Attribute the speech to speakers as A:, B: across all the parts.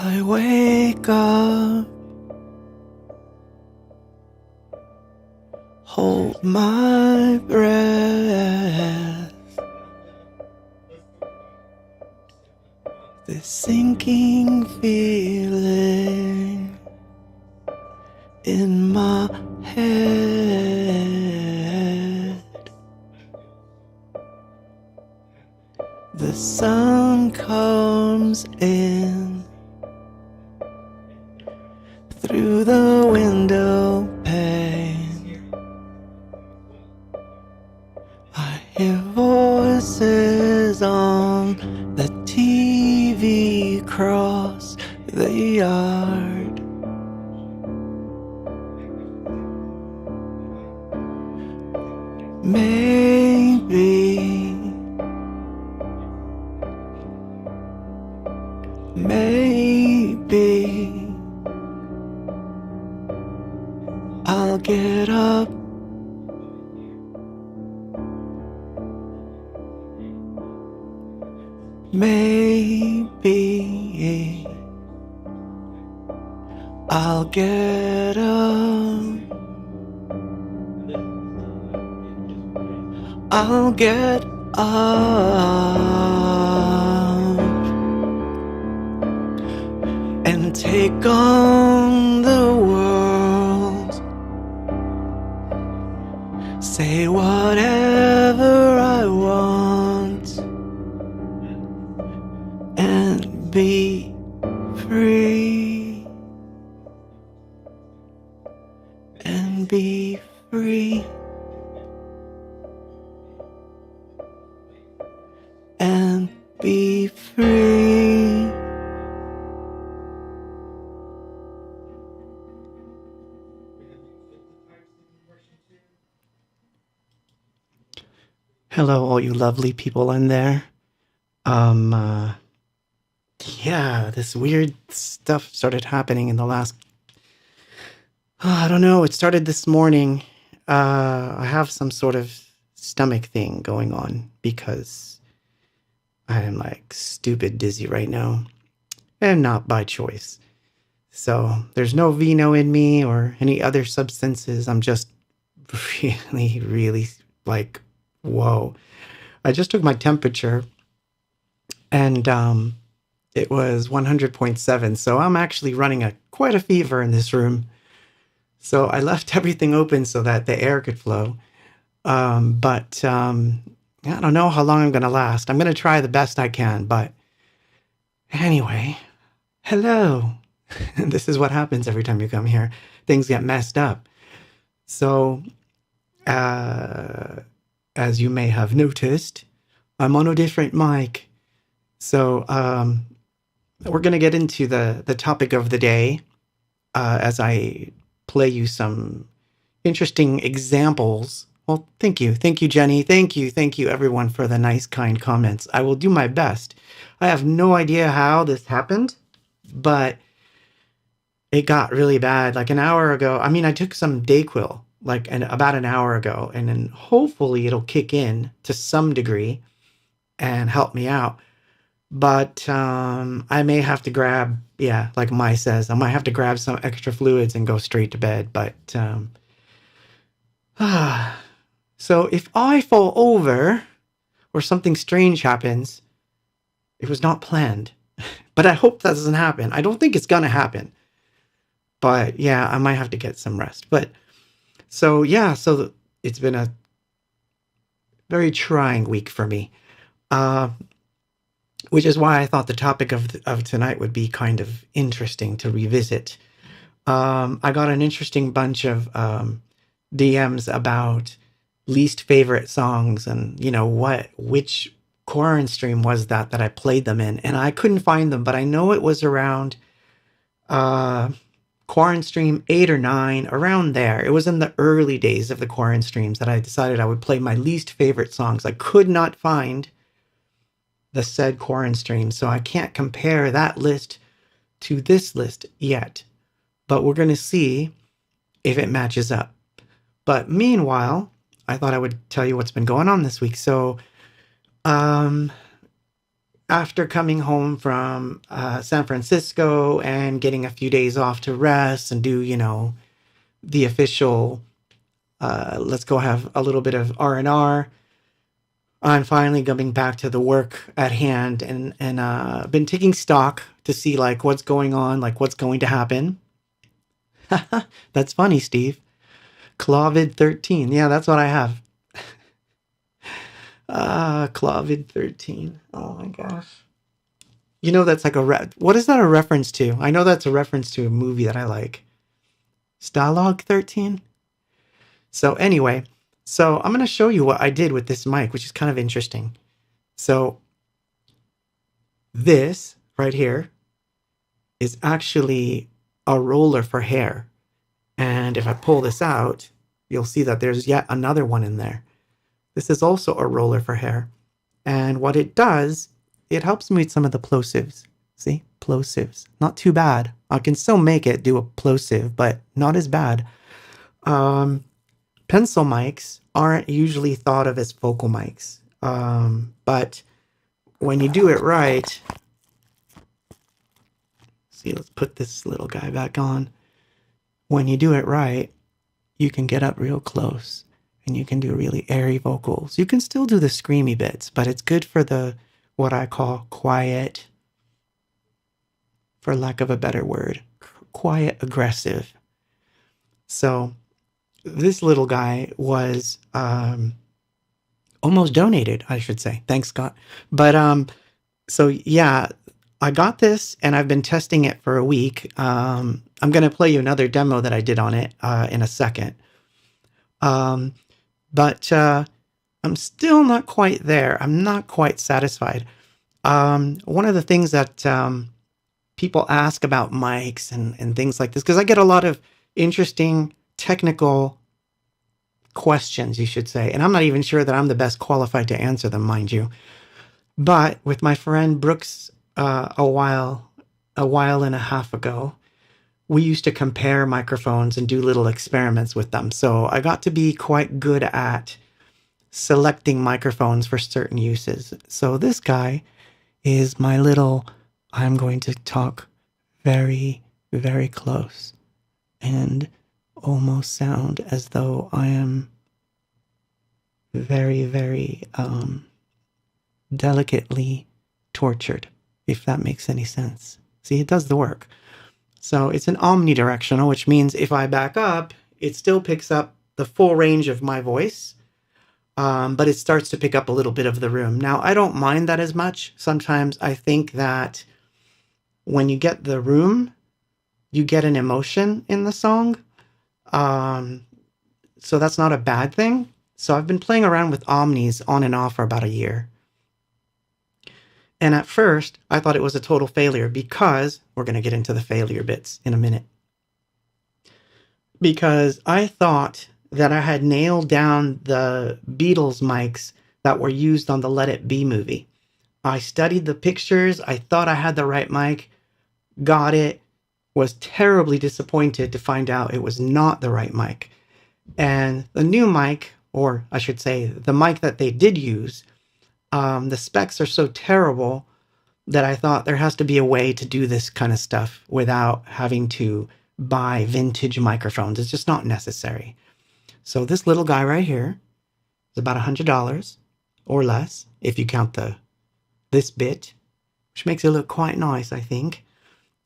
A: I wake up, hold my breath, this sinking feeling in my head. The sun comes in through the window pane. I hear voices on the TV across the yard. Maybe I'll get up. Maybe I'll get up. I'll get up and take on the world. Say whatever I want and be free. And be free. And be free. Hello, all you lovely people in there. Yeah, this weird stuff started happening in the last, I don't know, it started this morning. I have some sort of stomach thing going on because I am like stupid dizzy right now, and not by choice. So there's no vino in me or any other substances. I'm just really, really like, whoa. I just took my temperature and it was 100.7. So I'm actually running quite a fever in this room. So I left everything open so that the air could flow. But I don't know how long I'm going to last. I'm going to try the best I can. But anyway, hello. This is what happens every time you come here. Things get messed up. So, as you may have noticed, I'm on a different mic. So, we're going to get into the topic of the day as I play you some interesting examples. Well, thank you. Thank you, Jenny. Thank you, everyone, for the nice, kind comments. I will do my best. I have no idea how this happened, but it got really bad like an hour ago. I mean, I took some Dayquil about an hour ago, and then hopefully it'll kick in to some degree and help me out. But I may have to grab, like Mai says, I might have to grab some extra fluids and go straight to bed. But so if I fall over or something strange happens, it was not planned. But I hope that doesn't happen. I don't think it's going to happen. But yeah, I might have to get some rest. But so it's been a very trying week for me. Which is why I thought the topic of tonight would be kind of interesting to revisit. I got an interesting bunch of DMs about least favorite songs and, which Quarren stream was that I played them in. And I couldn't find them, but I know it was around Quarren stream 8 or 9, around there. It was in the early days of the Quarren streams that I decided I would play my least favorite songs. I could not find the said Quarren stream, so I can't compare that list to this list yet. But we're going to see if it matches up. But meanwhile, I thought I would tell you what's been going on this week. So, after coming home from San Francisco and getting a few days off to rest and do, the official, let's go have a little bit of R&R. I'm finally coming back to the work at hand and been taking stock to see like what's going on, like what's going to happen. That's funny, Steve. COVID-13. Yeah, that's what I have. COVID-13. Oh my gosh. That's like what is that a reference to? I know that's a reference to a movie that I like. Stalag 13? So anyway, I'm going to show you what I did with this mic, which is kind of interesting. So this right here is actually a roller for hair. And if I pull this out, you'll see that there's yet another one in there. This is also a roller for hair. And what it does, it helps me with some of the plosives. See? Plosives. Not too bad. I can still make it do a plosive, but not as bad. Pencil mics aren't usually thought of as vocal mics. But when you do it right, see, let's put this little guy back on. When you do it right, you can get up real close and you can do really airy vocals. You can still do the screamy bits, but it's good for the, what I call quiet, for lack of a better word, quiet aggressive. So this little guy was almost donated, I should say. Thanks, Scott. But so yeah, I got this and I've been testing it for a week. I'm going to play you another demo that I did on it in a second. But I'm still not quite there. I'm not quite satisfied. One of the things that people ask about mics and things like this, because I get a lot of interesting technical questions, you should say, and I'm not even sure that I'm the best qualified to answer them, mind you. But with my friend Brooks, a while and a half ago, we used to compare microphones and do little experiments with them. So I got to be quite good at selecting microphones for certain uses. So this guy is my little, I'm going to talk very, very close and almost sound as though I am very, very delicately tortured, if that makes any sense. See, it does the work. So it's an omnidirectional, which means if I back up, it still picks up the full range of my voice, but it starts to pick up a little bit of the room. Now, I don't mind that as much. Sometimes I think that when you get the room, you get an emotion in the song. So that's not a bad thing. So I've been playing around with omnis on and off for about a year. And at first, I thought it was a total failure because, we're going to get into the failure bits in a minute, because I thought that I had nailed down the Beatles mics that were used on the Let It Be movie. I studied the pictures. I thought I had the right mic, got it, was terribly disappointed to find out it was not the right mic. And the new mic, or I should say the mic that they did use, the specs are so terrible that I thought there has to be a way to do this kind of stuff without having to buy vintage microphones. It's just not necessary. So this little guy right here is about $100 or less if you count this bit, which makes it look quite nice, I think.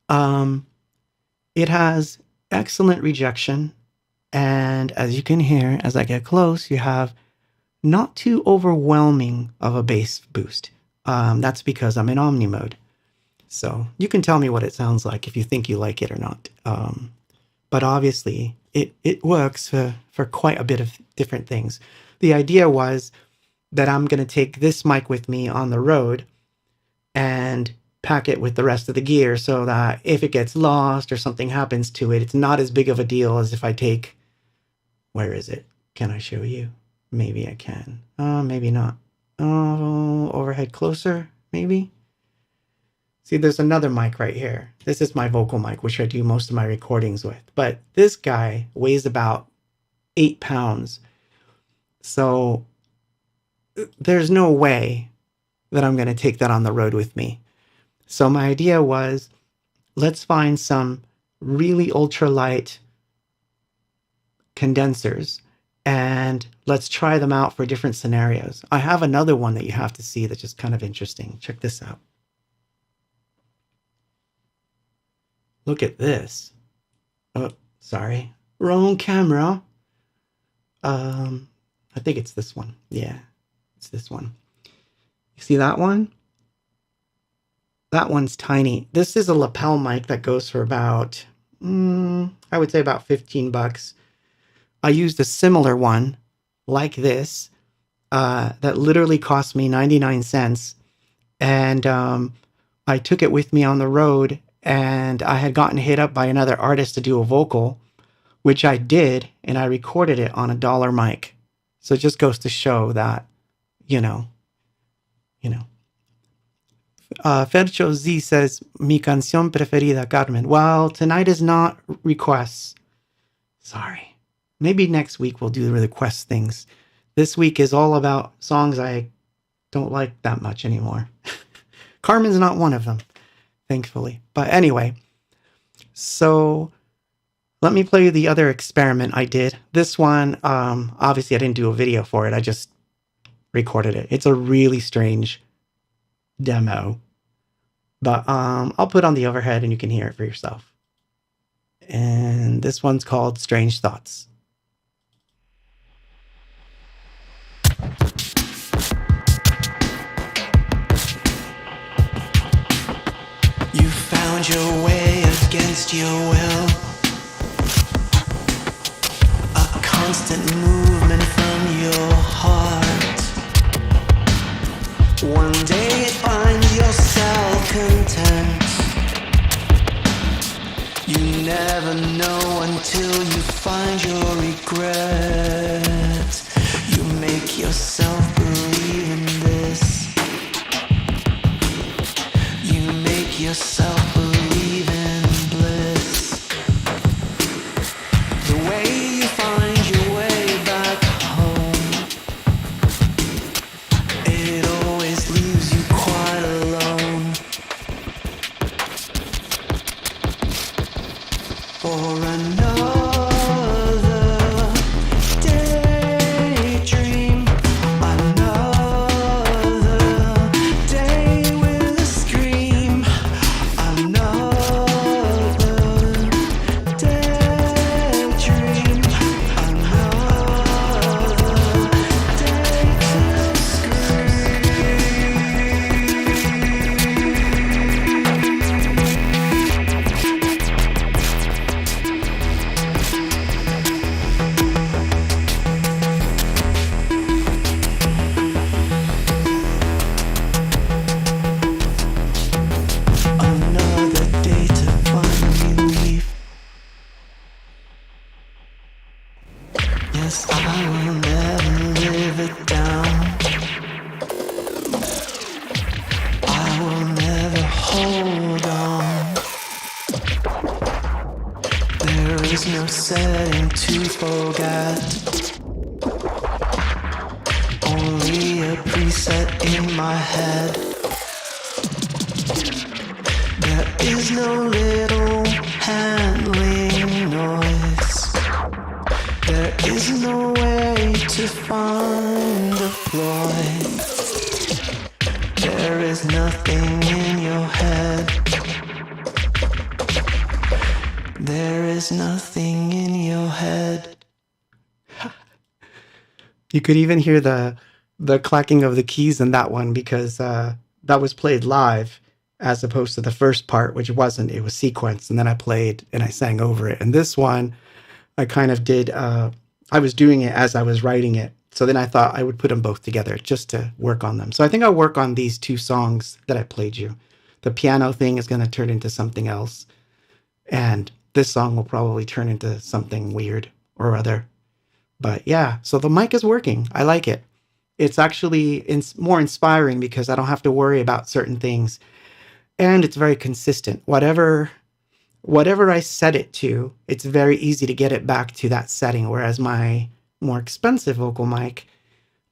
A: It has excellent rejection, and as you can hear, as I get close, you have not too overwhelming of a bass boost. That's because I'm in Omni mode. So you can tell me what it sounds like if you think you like it or not. But obviously, it works for quite a bit of different things. The idea was that I'm going to take this mic with me on the road and pack it with the rest of the gear so that if it gets lost or something happens to it, it's not as big of a deal as if I take... Where is it? Can I show you? Maybe I can. Maybe not. Oh, overhead closer, maybe? See, there's another mic right here. This is my vocal mic, which I do most of my recordings with. But this guy weighs about 8 pounds. So there's no way that I'm going to take that on the road with me. So my idea was, let's find some really ultralight condensers and let's try them out for different scenarios. I have another one that you have to see that's just kind of interesting. Check this out. Look at this. Oh, sorry. Wrong camera. I think it's this one. Yeah, it's this one. You see that one? That one's tiny. This is a lapel mic that goes for about, I would say about $15. I used a similar one like this that literally cost me 99 cents. And I took it with me on the road, and I had gotten hit up by another artist to do a vocal, which I did, and I recorded it on a dollar mic. So it just goes to show that, you know. Fercho Z says, mi canción preferida, Carmen. Well, tonight is not requests. Sorry. Maybe next week we'll do the request things. This week is all about songs I don't like that much anymore. Carmen's not one of them, thankfully. But anyway, so let me play you the other experiment I did. This one, obviously I didn't do a video for it. I just recorded it. It's a really strange demo. But I'll put on the overhead and you can hear it for yourself. And this one's called Strange Thoughts. You found your way against your will, a constant movement from your heart. One day find yourself content. You never know until you find your regret. You make yourself believe in this. You make yourself believe in bliss. The way you find your way back home, it always leaves you quite alone. For another daydream, another day with a scream, another daydream, another day to another day to find relief. Yes, I will never live it down. I will never hold on. There is no setting to forget. Only a preset in my head. There is no little handling noise. There is no way to find a Floyd. There is nothing in your head. There is nothing in your head. You could even hear the clacking of the keys in that one because that was played live as opposed to the first part, which wasn't. It was sequenced, and then I played and I sang over it. And this one, I kind of did, I was doing it as I was writing it. So then I thought I would put them both together just to work on them. So I think I'll work on these two songs that I played you. The piano thing is going to turn into something else. And this song will probably turn into something weird or other. But yeah, so the mic is working. I like it. It's actually more inspiring because I don't have to worry about certain things. And it's very consistent. Whatever I set it to, it's very easy to get it back to that setting. Whereas my more expensive vocal mic,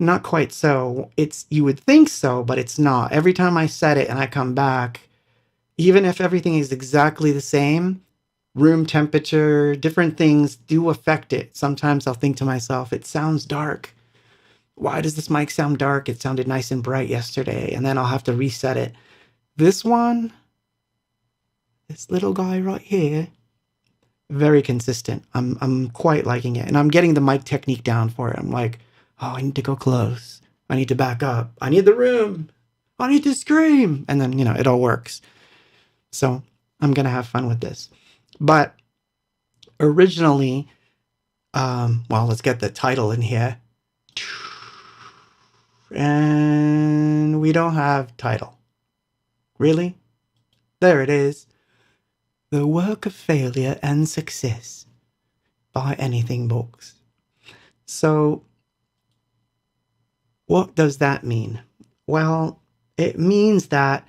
A: Not quite so. It's you would think so, but it's not. Every time I set it and I come back, even if everything is exactly the same, room temperature, different things do affect it. Sometimes I'll think to myself, it sounds dark. Why does this mic sound dark? It sounded nice and bright yesterday. And then I'll have to reset it. This one, this little guy right here, very consistent. I'm quite liking it. And I'm getting the mic technique down for it. I'm like, oh, I need to go close. I need to back up. I need the room. I need to scream. And then, it all works. So I'm going to have fun with this. But originally, well, let's get the title in here. And we don't have title. Really? There it is. The Work of Failure and Success by Anything Books. So, what does that mean? Well, it means that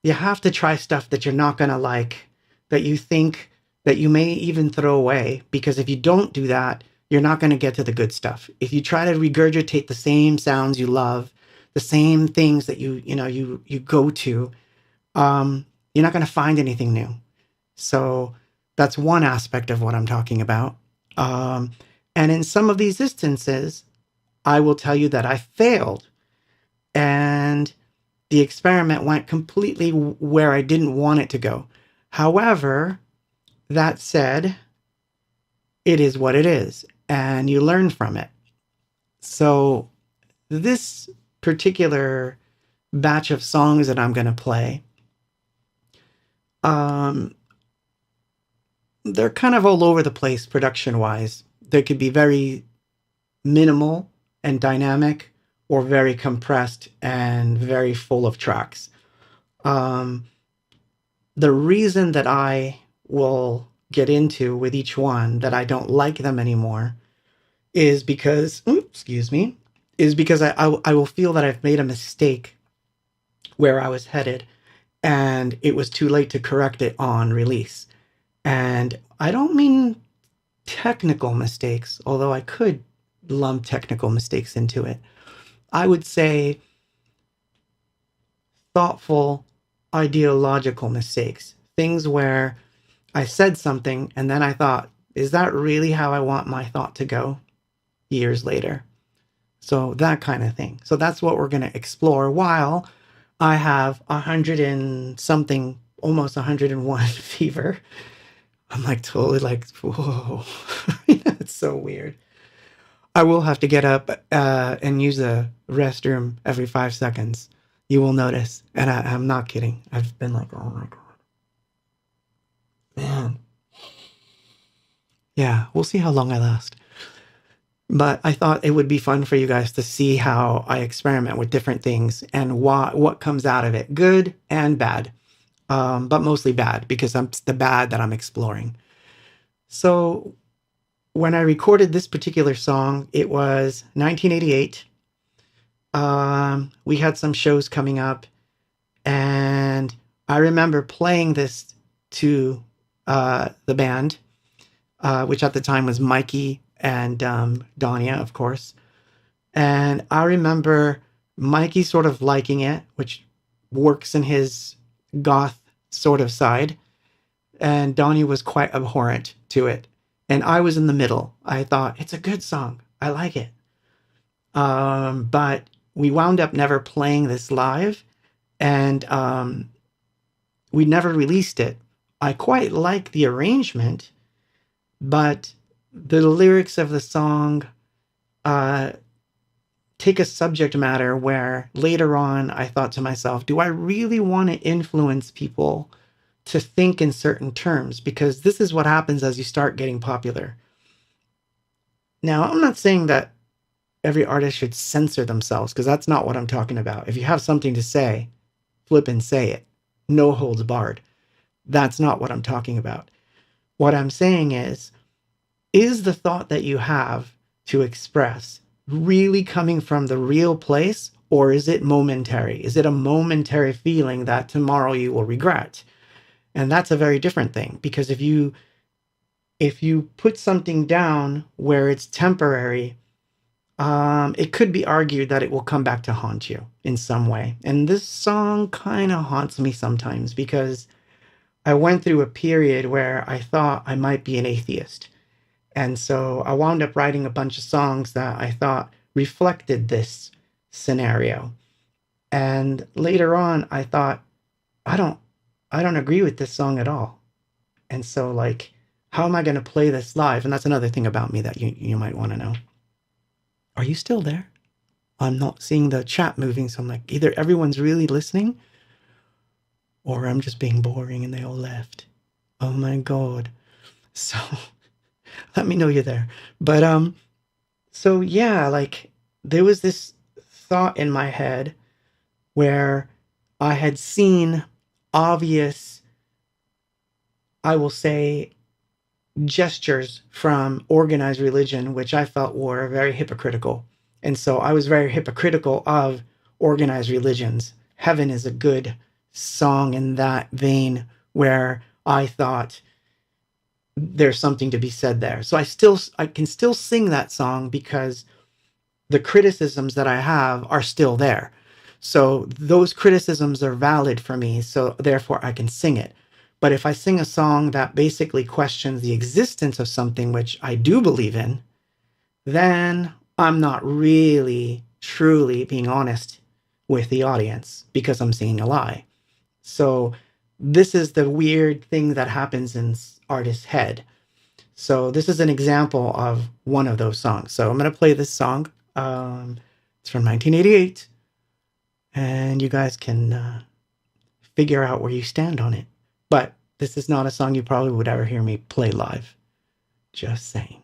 A: you have to try stuff that you're not going to like, that you think that you may even throw away, because if you don't do that, you're not going to get to the good stuff. If you try to regurgitate the same sounds you love, the same things that you go to, you're not going to find anything new. So that's one aspect of what I'm talking about. And in some of these instances, I will tell you that I failed, and the experiment went completely where I didn't want it to go. However, that said, it is what it is, and you learn from it. So this particular batch of songs that I'm going to play, they're kind of all over the place production-wise. They could be very minimal and dynamic, or very compressed and very full of tracks. The reason that I will get into with each one that I don't like them anymore is because, I will feel that I've made a mistake where I was headed, and it was too late to correct it on release. And I don't mean technical mistakes, although I could lump technical mistakes into it. I would say thoughtful, ideological mistakes. Things where I said something and then I thought, is that really how I want my thought to go years later? So that kind of thing. So that's what we're going to explore while I have 100 and something, almost 101 fever. I'm like totally like, whoa. It's so weird. I will have to get up and use the restroom every 5 seconds. You will notice. And I'm not kidding. I've been like, oh my God. Man. Yeah, we'll see how long I last. But I thought it would be fun for you guys to see how I experiment with different things and what comes out of it, good and bad. But mostly bad, because it's the bad that I'm exploring. So when I recorded this particular song, it was 1988. We had some shows coming up, and I remember playing this to the band, which at the time was Mikey and Danya, of course. And I remember Mikey sort of liking it, which works in his goth sort of side, and Danya was quite abhorrent to it. And I was in the middle. I thought, it's a good song. I like it. But we wound up never playing this live, and we never released it. I quite like the arrangement, but the lyrics of the song take a subject matter where later on I thought to myself, do I really want to influence people to think in certain terms? Because this is what happens as you start getting popular. Now, I'm not saying that every artist should censor themselves, because that's not what I'm talking about. If you have something to say, flip and say it. No holds barred. That's not what I'm talking about. What I'm saying is the thought that you have to express really coming from the real place, or is it momentary? Is it a momentary feeling that tomorrow you will regret? And that's a very different thing, because if you put something down where it's temporary, it could be argued that it will come back to haunt you in some way. And this song kind of haunts me sometimes because I went through a period where I thought I might be an atheist. And so I wound up writing a bunch of songs that I thought reflected this scenario. And later on, I thought, I don't, I don't agree with this song at all. And so, like, how am I going to play this live? And that's another thing about me that you might want to know. Are you still there? I'm not seeing the chat moving, so I'm like, either everyone's really listening, or I'm just being boring and they all left. Oh my god. So let me know you're there. But so yeah, like there was this thought in my head where I had seen obvious, I will say, gestures from organized religion, which I felt were very hypocritical. And so I was very hypocritical of organized religions. Heaven is a good song in that vein where I thought there's something to be said there. So I can still sing that song because the criticisms that I have are still there. So those criticisms are valid for me, so therefore I can sing it. But if I sing a song that basically questions the existence of something which I do believe in, then I'm not really truly being honest with the audience because I'm singing a lie. So this is the weird thing that happens in artist's head. So this is an example of one of those songs. So I'm going to play this song. It's from 1988, and you guys can figure out where you stand on it. But this is not a song you probably would ever hear me play live. Just saying.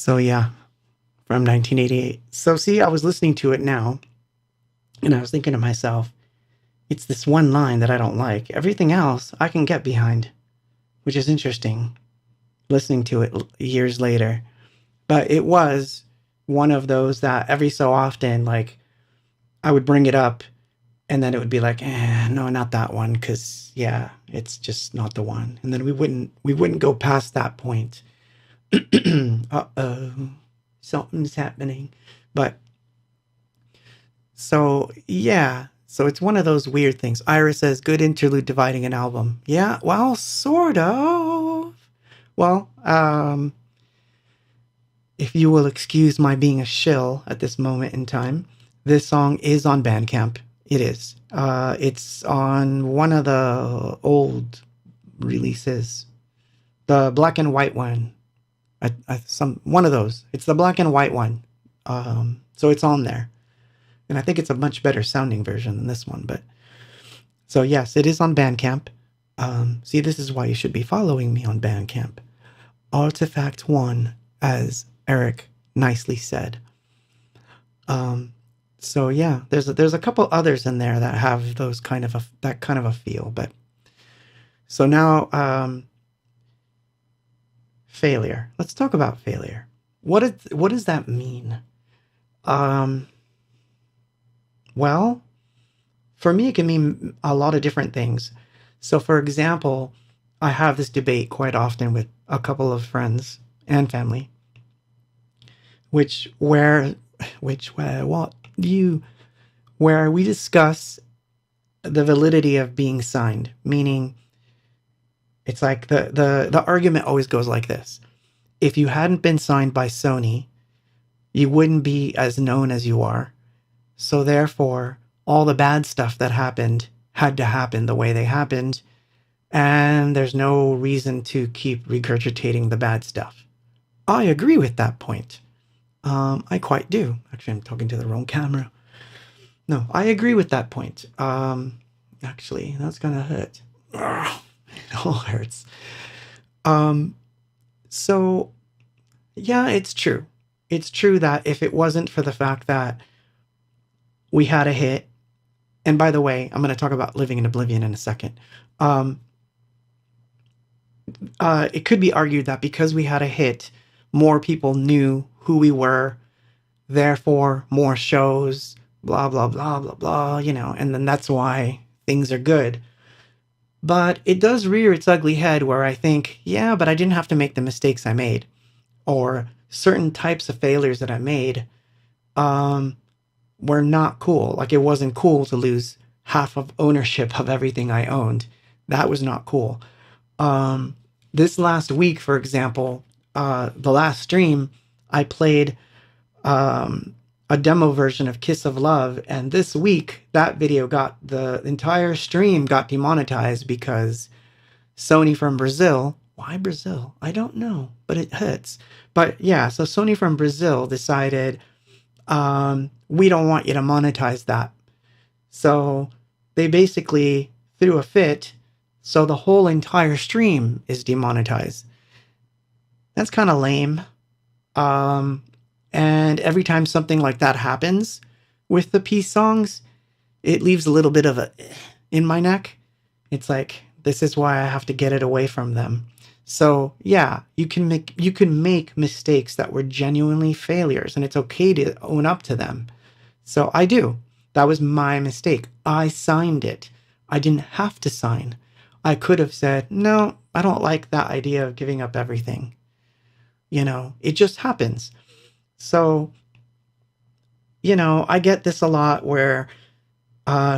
A: So yeah, from 1988. So see, I was listening to it now, and I was thinking to myself, it's this one line that I don't like. Everything else I can get behind, which is interesting, listening to it years later. But it was one of those that every so often, like, I would bring it up, and then it would be like, no, not that one, because yeah, it's just not the one. And then we wouldn't go past that point. Uh-oh, something's happening. But so yeah, so it's one of those weird things. Ira says, good interlude dividing an album. Yeah, well, sort of. Well, if you will excuse my being a shill at this moment in time, this song is on Bandcamp. It is. It's on one of the old releases, the black and white one. One of those. It's the black and white one. So it's on there, and I think it's a much better sounding version than this one. But so yes, it is on Bandcamp. See, this is why you should be following me on Bandcamp. Artifact One, as Eric nicely said. So yeah, there's a couple others in there that have those kind of a feel. But so now, failure. Let's talk about failure. What does that mean? Well, for me, it can mean a lot of different things. So, for example, I have this debate quite often with a couple of friends and family, where we discuss the validity of being signed. Meaning, it's like the argument always goes like this: if you hadn't been signed by Sony, you wouldn't be as known as you are. So therefore, all the bad stuff that happened had to happen the way they happened, and there's no reason to keep regurgitating the bad stuff. I agree with that point. I quite do. Actually, I'm talking to the wrong camera. No, I agree with that point. Actually, that's gonna hurt. Ugh, it all hurts. So, yeah, it's true. It's true that if it wasn't for the fact that we had a hit, and by the way, I'm going to talk about Living in Oblivion in a second. It could be argued that because we had a hit, more people knew who we were, therefore more shows, blah, blah, blah, blah, blah, and then that's why things are good. But it does rear its ugly head where I think, yeah, but I didn't have to make the mistakes I made, or certain types of failures that I made were not cool. Like, it wasn't cool to lose half of ownership of everything I owned. That was not cool. This last week, for example, the last stream, I played a demo version of Kiss of Love, and this week that video the entire stream got demonetized because Sony from Brazil, why Brazil? I don't know, but it hurts. But yeah, so Sony from Brazil decided, we don't want you to monetize that. So they basically threw a fit, so the whole entire stream is demonetized. That's kind of lame. And every time something like that happens with the peace songs, it leaves a little bit of a in my neck. It's like, this is why I have to get it away from them. So yeah, you can make mistakes that were genuinely failures, and it's okay to own up to them. So I do. That was my mistake. I signed it. I didn't have to sign. I could have said, no, I don't like that idea of giving up everything. It just happens. So, I get this a lot where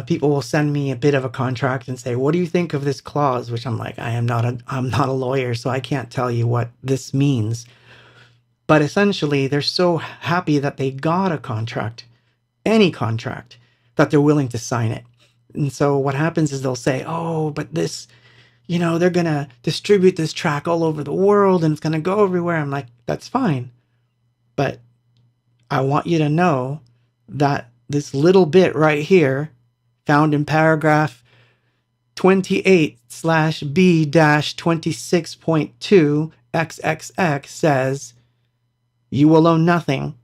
A: people will send me a bit of a contract and say, what do you think of this clause? Which I'm like, I'm not a lawyer, so I can't tell you what this means. But essentially, they're so happy that they got a contract, any contract, that they're willing to sign it. And so what happens is they'll say, oh, but this, they're going to distribute this track all over the world and it's going to go everywhere. I'm like, that's fine. But I want you to know that this little bit right here, found in paragraph 28/B-26.2 XXX says, you will own nothing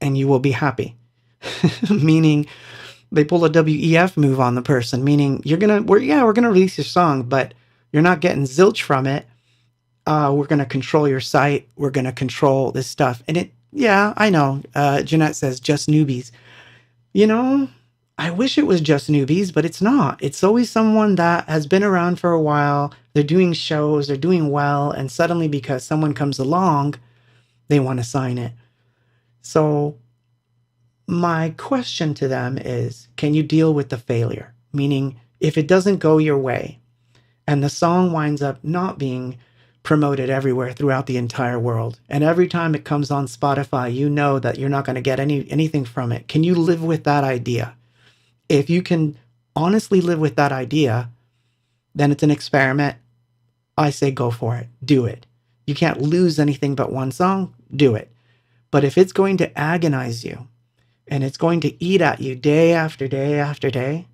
A: and you will be happy. Meaning they pull a WEF move on the person, meaning we're going to release your song, but you're not getting zilch from it. We're going to control your site. We're going to control this stuff. And I know. Jeanette says just newbies. I wish it was just newbies, but it's not. It's always someone that has been around for a while. They're doing shows, they're doing well, and suddenly because someone comes along, they want to sign it. So my question to them is, can you deal with the failure? Meaning, if it doesn't go your way and the song winds up not being promoted everywhere throughout the entire world, and every time it comes on Spotify, you know that you're not going to get anything from it. Can you live with that idea? If you can honestly live with that idea, then it's an experiment. I say go for it. Do it. You can't lose anything but one song. Do it. But if it's going to agonize you and it's going to eat at you day after day after day,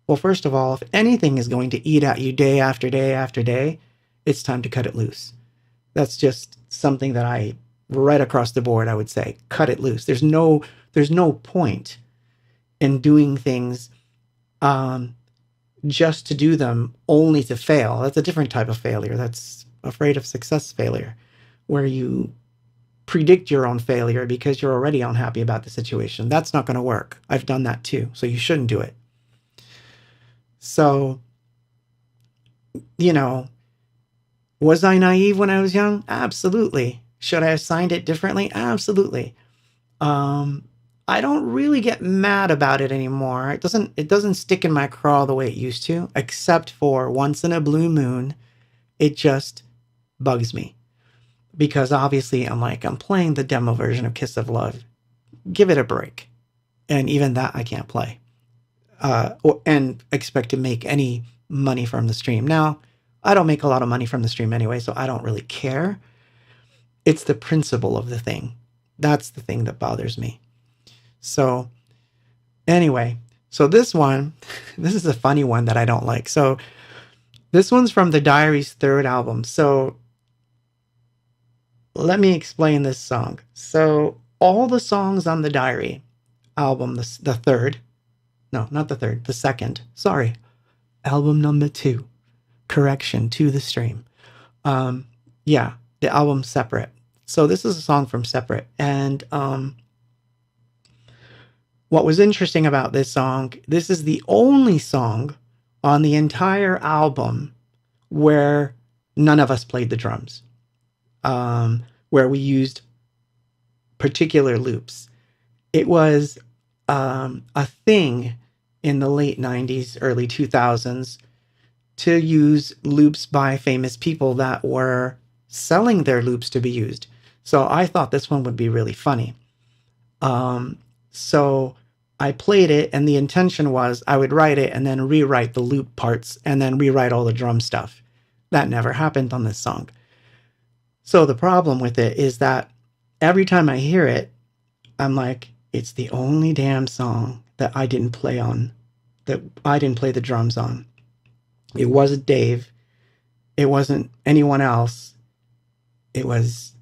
A: well, first of all, if anything is going to eat at you day after day after day, it's time to cut it loose. That's just something that right across the board, I would say, cut it loose. There's no point in doing things just to do them only to fail. That's a different type of failure. That's afraid of success failure, where you predict your own failure because you're already unhappy about the situation. That's not going to work. I've done that too. So you shouldn't do it. So, was I naive when I was young? Absolutely. Should I have signed it differently? Absolutely. I don't really get mad about it anymore. It doesn't stick in my craw the way it used to, except for once in a blue moon. It just bugs me because obviously I'm playing the demo version of Kiss of Love. Give it a break. And even that I can't play and expect to make any money from the stream. Now, I don't make a lot of money from the stream anyway, so I don't really care. It's the principle of the thing. That's the thing that bothers me. So anyway, this is a funny one that I don't like. So this one's from the Diary's third album. So let me explain this song. So all the songs on the Diary album, the second, album number 2, correction to the stream. The album Separate. So this is a song from Separate. And what was interesting about this song, this is the only song on the entire album where none of us played the drums, where we used particular loops. It was a thing in the late 90s, early 2000s to use loops by famous people that were selling their loops to be used. So I thought this one would be really funny. So I played it, and the intention was I would write it and then rewrite the loop parts and then rewrite all the drum stuff. That never happened on this song. So the problem with it is that every time I hear it, I'm like, it's the only damn song that I didn't play the drums on. It wasn't Dave. It wasn't anyone else. It was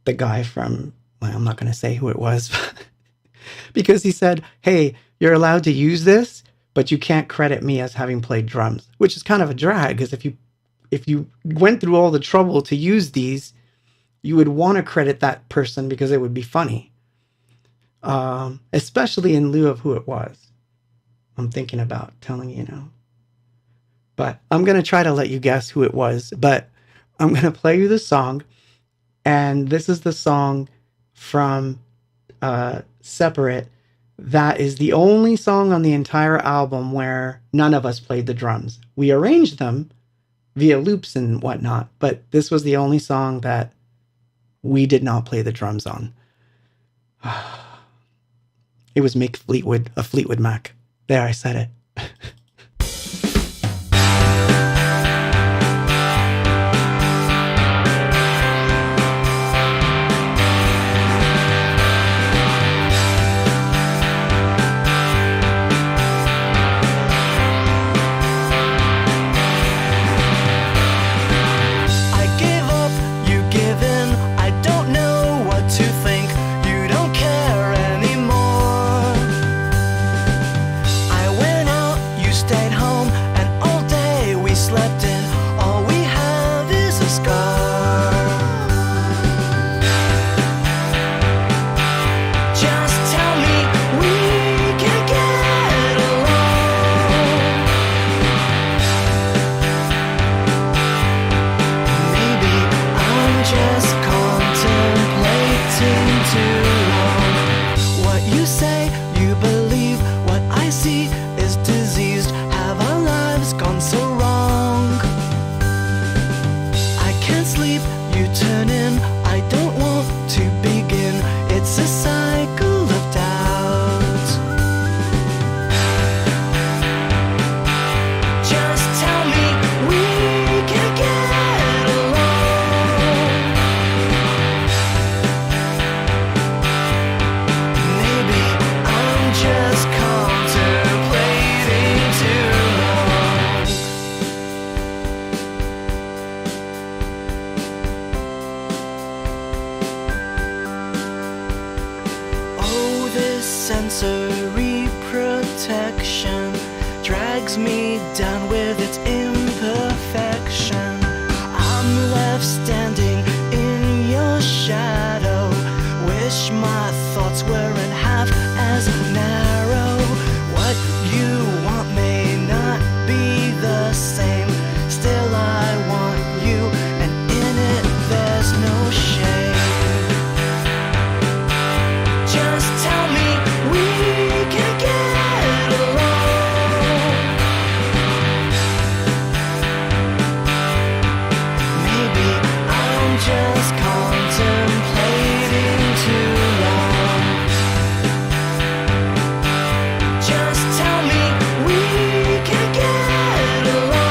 A: the guy from, I'm not going to say who it was, because he said, hey, you're allowed to use this, but you can't credit me as having played drums, which is kind of a drag, because if you went through all the trouble to use these, you would want to credit that person because it would be funny, especially in lieu of who it was. I'm thinking about telling you now. But I'm going to try to let you guess who it was, but I'm going to play you the song, and this is the song from Separate. That is the only song on the entire album where none of us played the drums. We arranged them via loops and whatnot, but this was the only song that we did not play the drums on. It was Mick Fleetwood, a Fleetwood Mac. There, I said it.
B: I give up, you give in. I don't know what to sensory protection drags me down with its imperfection. I'm left standing in your shadow. Wish my thoughts weren't half as narrow. What you want may not be the same. Still I want you, and in it there's no shame. Just tell me we can get along. Maybe I'm just contemplating too long. Just tell me we can get along.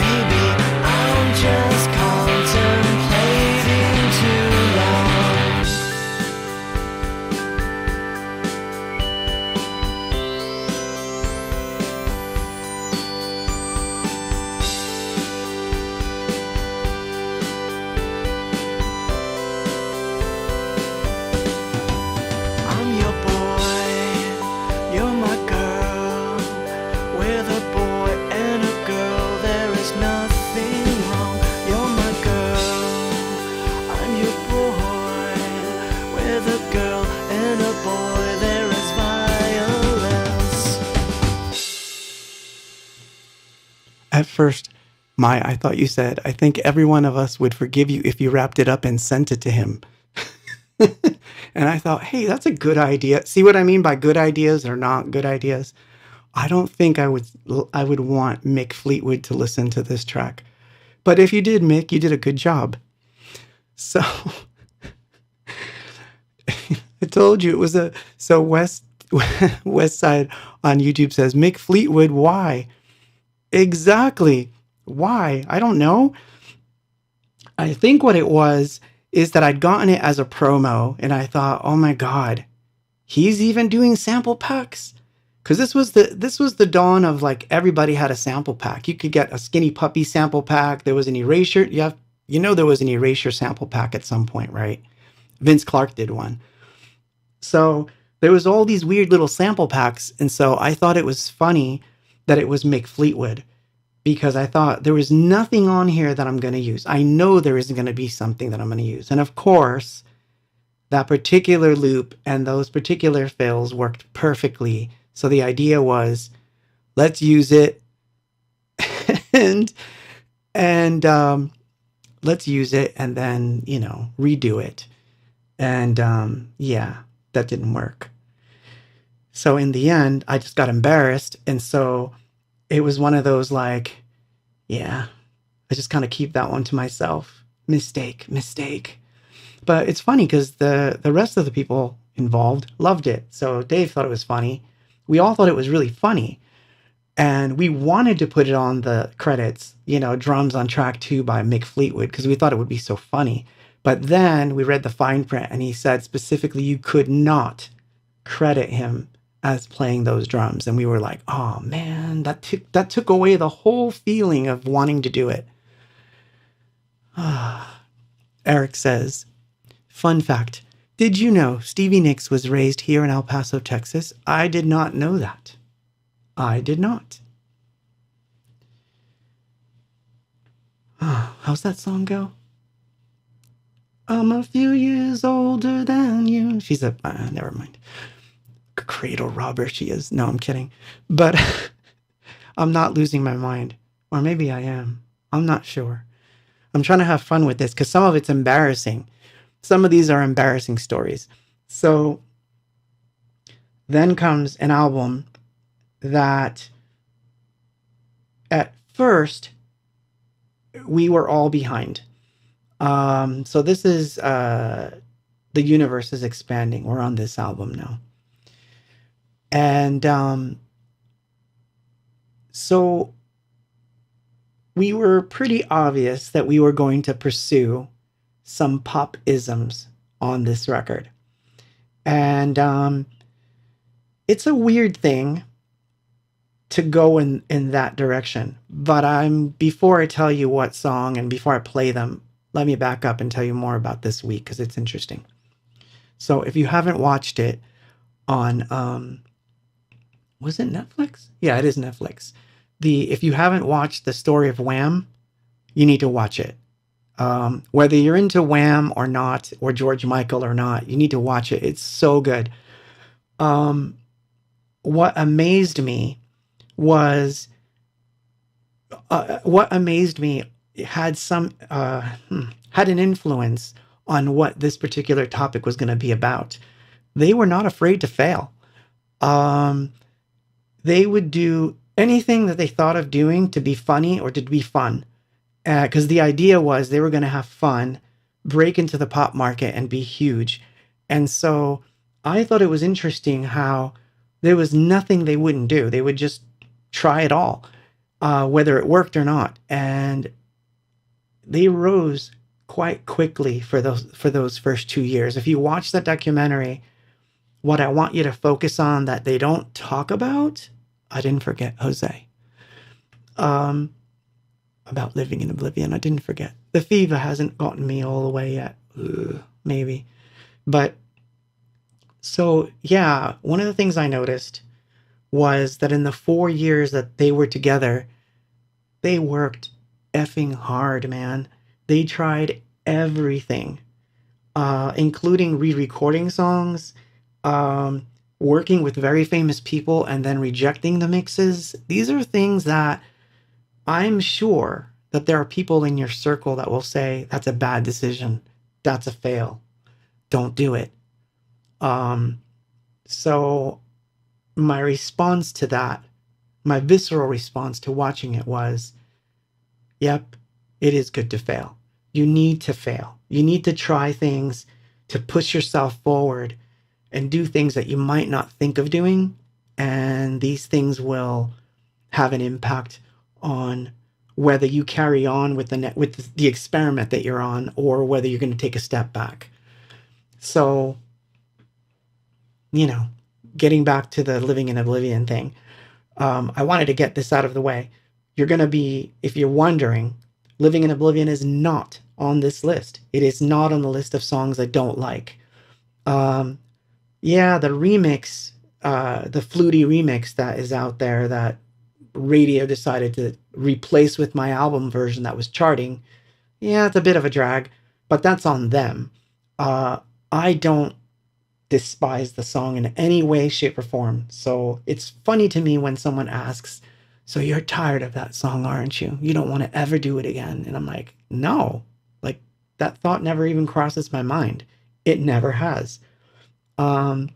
B: Maybe I'm just contemplating too long. I'm your boy, you're my girl. With a boy and a girl, there is nothing wrong. You're my girl, I'm your boy. With a girl and a boy, there is violence.
A: At first, I thought you said, I think every one of us would forgive you if you wrapped it up and sent it to him. And I thought, hey, that's a good idea. See what I mean by good ideas or not good ideas? I don't think I would want Mick Fleetwood to listen to this track. But if you did, Mick, you did a good job. So I told you it was so West Side on YouTube says, Mick Fleetwood, why? Exactly. Why? I don't know. I think what it was is that I'd gotten it as a promo and I thought, oh my God, he's even doing sample packs. Because this was the dawn of like everybody had a sample pack. You could get a Skinny Puppy sample pack. There was an Erasure. There was an Erasure sample pack at some point, right? Vince Clarke did one. So there was all these weird little sample packs. And so I thought it was funny that it was Mick Fleetwood, because I thought there was nothing on here that I'm going to use. I know there isn't going to be something that I'm going to use. And of course, that particular loop and those particular fills worked perfectly. So the idea was, let's use it and let's use it and then, redo it. And that didn't work. So in the end, I just got embarrassed. And so it was one of those I just kind of keep that one to myself. Mistake. But it's funny because the rest of the people involved loved it. So Dave thought it was funny. We all thought it was really funny. And we wanted to put it on the credits, drums on track 2 by Mick Fleetwood, because we thought it would be so funny. But then we read the fine print and he said specifically you could not credit him as playing those drums. And we were like, oh man, that took away the whole feeling of wanting to do it. Eric says, fun fact, did you know Stevie Nicks was raised here in El Paso, Texas? I did not know that. I did not. How's that song go? I'm a few years older than you. She's never mind. Cradle robber she is. No, I'm kidding. But I'm not losing my mind. Or maybe I am. I'm not sure. I'm trying to have fun with this because some of it's embarrassing. Some of these are embarrassing stories. So then comes an album that at first we were all behind. So this is The Universe is Expanding. We're on this album now. And so we were pretty obvious that we were going to pursue some pop isms on this record. And it's a weird thing to go in that direction. But before I tell you what song and before I play them, let me back up and tell you more about this week because it's interesting. So if you haven't watched it on, was it Netflix? Yeah, it is Netflix. If you haven't watched the story of Wham, you need to watch it. Whether you're into Wham or not, or George Michael or not, you need to watch it. It's so good. What amazed me was what amazed me had had an influence on what this particular topic was going to be about. They were not afraid to fail. They would do anything that they thought of doing to be funny or to be fun, because the idea was they were going to have fun, break into the pop market, and be huge. And so I thought it was interesting how there was nothing they wouldn't do. They would just try it all, whether it worked or not. And they rose quite quickly for those first 2 years. If you watch that documentary, what I want you to focus on that they don't talk about, I didn't forget Jose. About living in oblivion, I didn't forget. The fever hasn't gotten me all the way yet. Ugh, maybe. But so, yeah, one of the things I noticed was that in the 4 years that they were together, they worked effing hard, man. They tried everything, including re-recording songs, working with very famous people and then rejecting the mixes. These are things that I'm sure that there are people in your circle that will say, that's a bad decision. That's a fail. Don't do it. So my response to that, my visceral response to watching it was, yep, it is good to fail. You need to fail. You need to try things to push yourself forward and do things that you might not think of doing. And these things will have an impact on whether you carry on with the experiment that you're on or whether you're going to take a step back. So, getting back to the living in oblivion thing, I wanted to get this out of the way. You're going to be, if you're wondering, living in oblivion is not on this list. It is not on the list of songs I don't like. Yeah, the remix, the fluty remix that is out there that radio decided to replace with my album version that was charting, yeah, it's a bit of a drag, but that's on them. I don't despise the song in any way, shape, or form. So it's funny to me when someone asks, so you're tired of that song, aren't you? You don't want to ever do it again. And I'm like, no, like that thought never even crosses my mind. It never has. I'm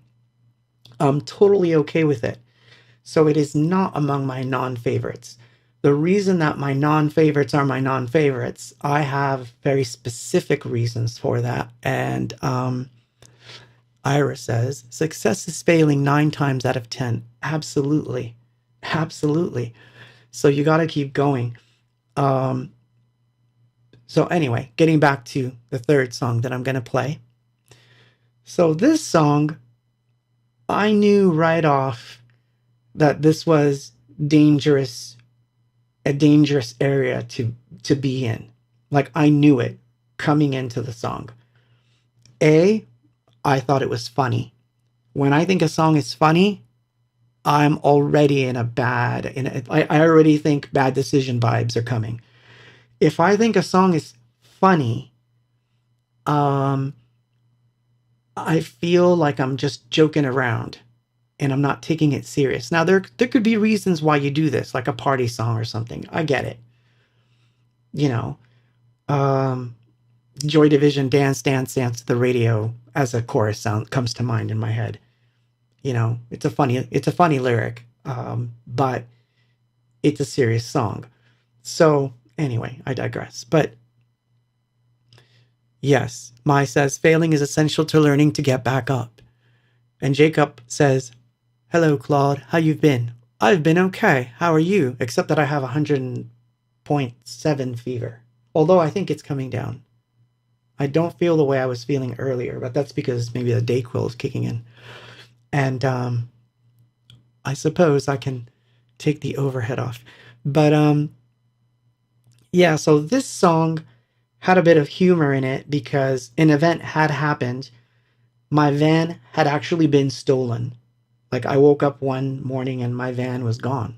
A: totally okay with it. So it is not among my non-favorites. The reason that my non-favorites are my non-favorites, I have very specific reasons for that. And Ira says, success is failing 9 times out of 10. Absolutely. Absolutely. So you got to keep going. So anyway, getting back to the third song that I'm going to play. So this song, I knew right off that this was a dangerous area to be in. Like I knew it coming into the song. I thought it was funny. When I think a song is funny, I'm already in I already think bad decision vibes are coming. If I think a song is funny, I feel like I'm just joking around and I'm not taking it serious. Now, there could be reasons why you do this, like a party song or something. I get it. Joy Division, Dance, Dance, Dance to the Radio as a chorus sound comes to mind in my head. It's a funny lyric, but it's a serious song. So anyway, I digress. But yes, Mai says, failing is essential to learning to get back up. And Jacob says, hello, Claude. How you've been? I've been okay. How are you? Except that I have 100.7 fever. Although I think it's coming down. I don't feel the way I was feeling earlier, but that's because maybe the Dayquil is kicking in. And I suppose I can take the overhead off. But yeah, so this song had a bit of humor in it because an event had happened. My van had actually been stolen. Like, I woke up one morning and my van was gone.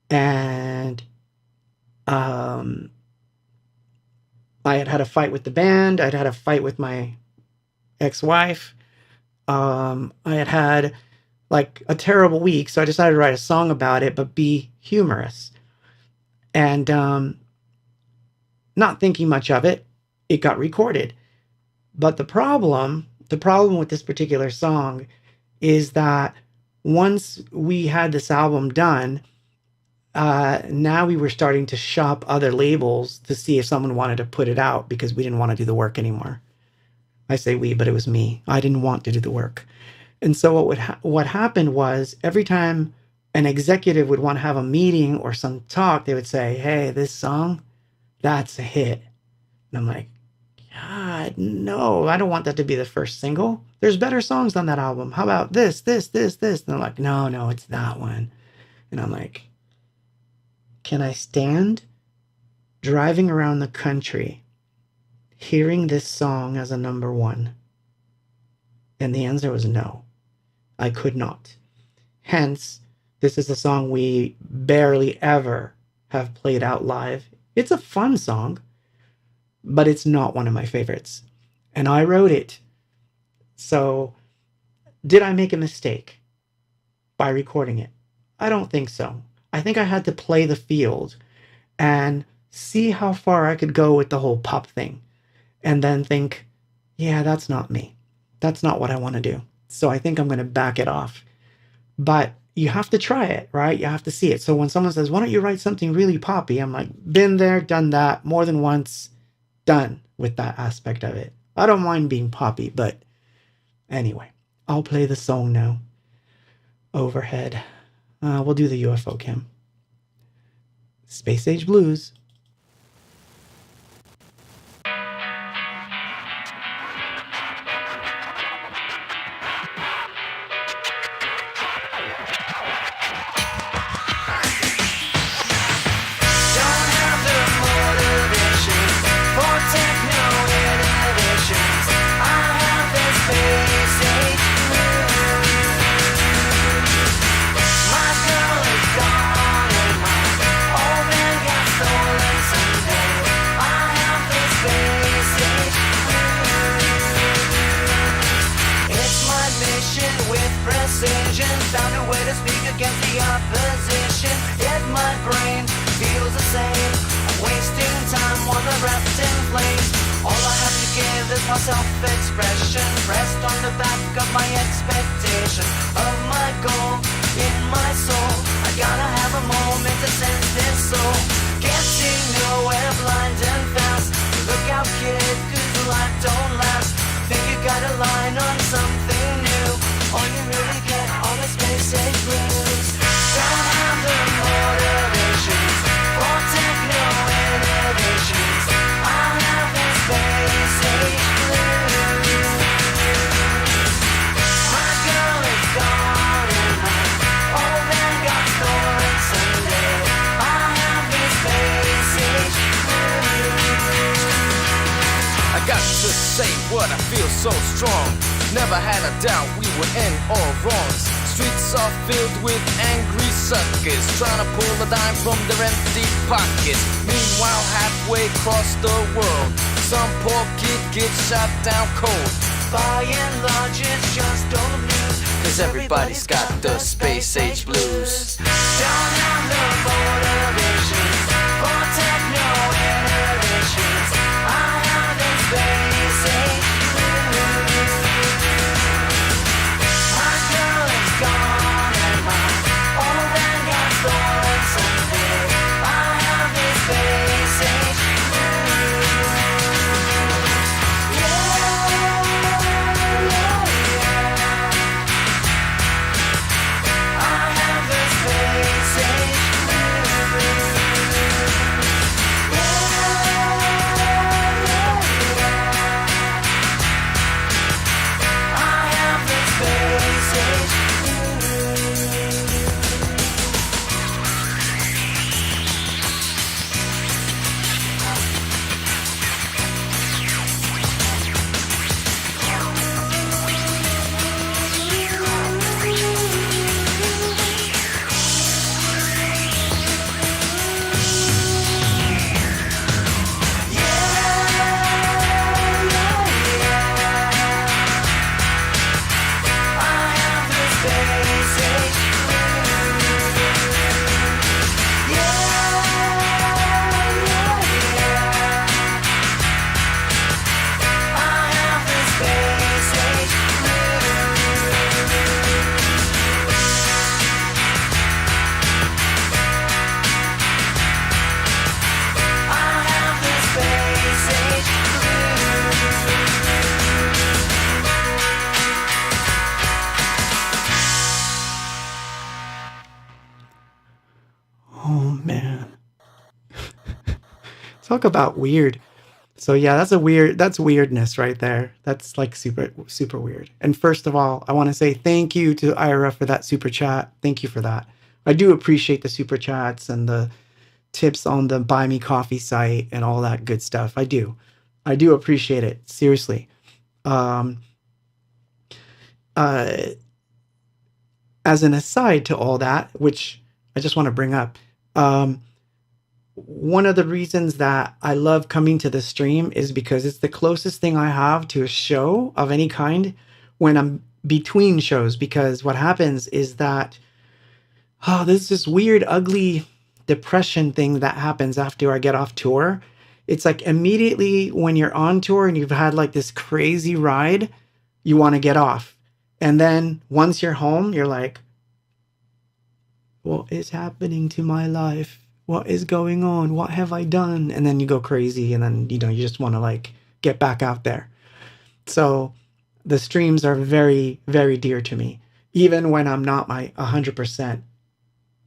A: And I had had a fight with the band. I'd had a fight with my ex-wife. I had had like a terrible week, so I decided to write a song about it, but be humorous. And not thinking much of it, it got recorded. But the problem with this particular song is that once we had this album done, now we were starting to shop other labels to see if someone wanted to put it out because we didn't want to do the work anymore. I say we, but it was me. I didn't want to do the work. And so what happened was every time an executive would want to have a meeting or some talk, they would say, "Hey, this song, that's a hit." And I'm like, God, no, I don't want that to be the first single. There's better songs on that album. How about this? And they're like, no, it's that one. And I'm like, can I stand driving around the country hearing this song as a number one? And the answer was no, I could not. Hence, this is a song we barely ever have played out live. It's a fun song, but it's not one of my favorites. And I wrote it. So, did I make a mistake by recording it? I don't think so. I think I had to play the field and see how far I could go with the whole pop thing. And then think, yeah, that's not me. That's not what I want to do. So I think I'm going to back it off. But you have to try it, right? You have to see it. So when someone says, why don't you write something really poppy? I'm like, been there, done that, more than once, done with that aspect of it. I don't mind being poppy, but anyway, I'll play the song now. Overhead. We'll do the UFO cam. Space Age Blues.
B: Found a way to speak against the opposition. Yet my brain feels the same. I'm wasting time while the wrapped in flames. All I have to give is my self-expression, pressed on the back of my expectation of my goal in my soul. I gotta have a moment to sense this soul. Can't see nowhere, blind and fast. Look out, kid, 'cause life don't last. Think you got a line on something new. All you really get on the space age blues. Don't have the motivations for techno innovations. I have the space age blues. My girl is gone and my old man got stolen someday. I have the space age blues.
C: I got to say what I feel so strong. Never had a doubt we would end all wrongs. Streets are filled with angry suckers trying to pull a dime from their empty pockets. Meanwhile, halfway across the world, some poor kid gets shot down cold.
B: By and large, it's just old news,
C: 'Cause everybody's got the space age blues.
B: Don't have the motivations for techno innovations. I have the space age blues. My girl is gone and my old man got stolen someday. I have the space age blues. I have the space age blues.
A: Talk about weird. So yeah, that's weirdness right there. That's like super super weird. And first of all, I want to say thank you to Ira for that super chat. Thank you for that. I do appreciate the super chats and the tips on the Buy Me Coffee site and all that good stuff. I do. I do appreciate it. Seriously. Um uh as an aside to all that, which I just want to bring up, um one of the reasons that I love coming to the stream is because it's the closest thing I have to a show of any kind when I'm between shows. Because what happens is that, oh, there's this weird, ugly depression thing that happens after I get off tour. It's like immediately when you're on tour and you've had like this crazy ride, you want to get off. And then once you're home, you're like, what is happening to my life? What is going on? What have I done? And then you go crazy and then, you just want to like get back out there. So the streams are very, very dear to me, even when I'm not my 100%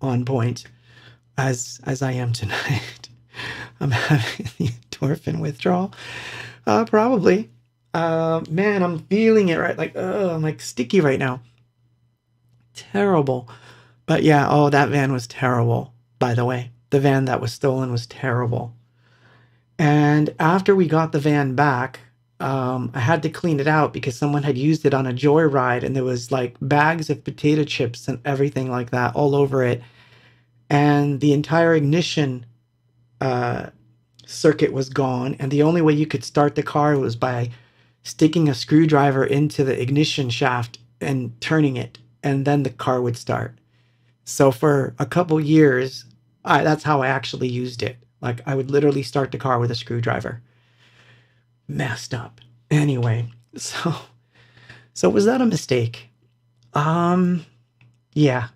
A: on point as I am tonight. I'm having the endorphin withdrawal. Probably. Man, I'm feeling it right. Like, I'm like sticky right now. Terrible. But yeah, oh, that van was terrible, by the way. The van that was stolen was terrible. And after we got the van back, I had to clean it out because someone had used it on a joyride and there was like bags of potato chips and everything like that all over it. And the entire ignition circuit was gone. And the only way you could start the car was by sticking a screwdriver into the ignition shaft and turning it. And then the car would start. So for a couple years, that's how I actually used it. Like I would literally start the car with a screwdriver. Messed up. Anyway, so was that a mistake? Yeah.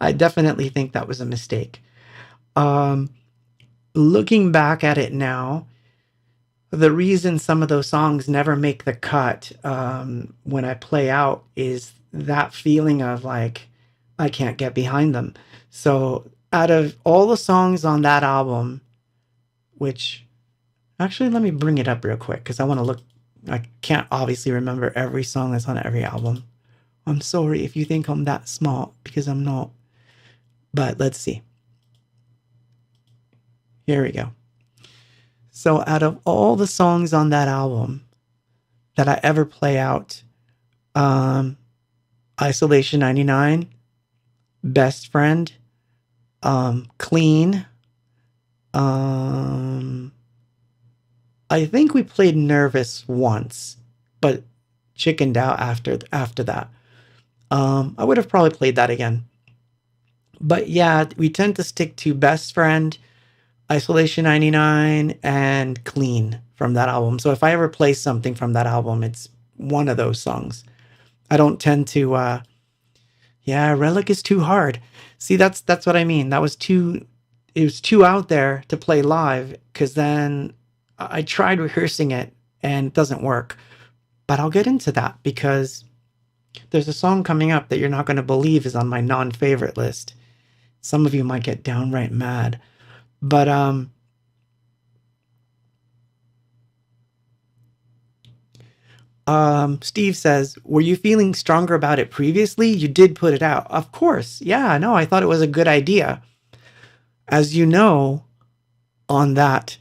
A: I definitely think that was a mistake. Looking back at it now, the reason some of those songs never make the cut when I play out is that feeling of like, I can't get behind them. So out of all the songs on that album, which actually let me bring it up real quick because I want to look. I can't obviously remember every song that's on every album. I'm sorry if you think I'm that smart because I'm not. But let's see. Here we go. So out of all the songs on that album that I ever play out, Isolation 99, Best Friend, Clean, I think we played Nervous once, but chickened out after that. I would have probably played that again. But yeah, we tend to stick to Best Friend, Isolation 99, and Clean from that album. So if I ever play something from that album, it's one of those songs. I don't tend to, Relic is too hard. See, that's what I mean. It was too out there to play live, because then I tried rehearsing it and it doesn't work. But I'll get into that because there's a song coming up that you're not going to believe is on my non-favorite list. Some of you might get downright mad. But Steve says, were you feeling stronger about it previously? You did put it out. Of course. Yeah, no, I thought it was a good idea. As you know, on that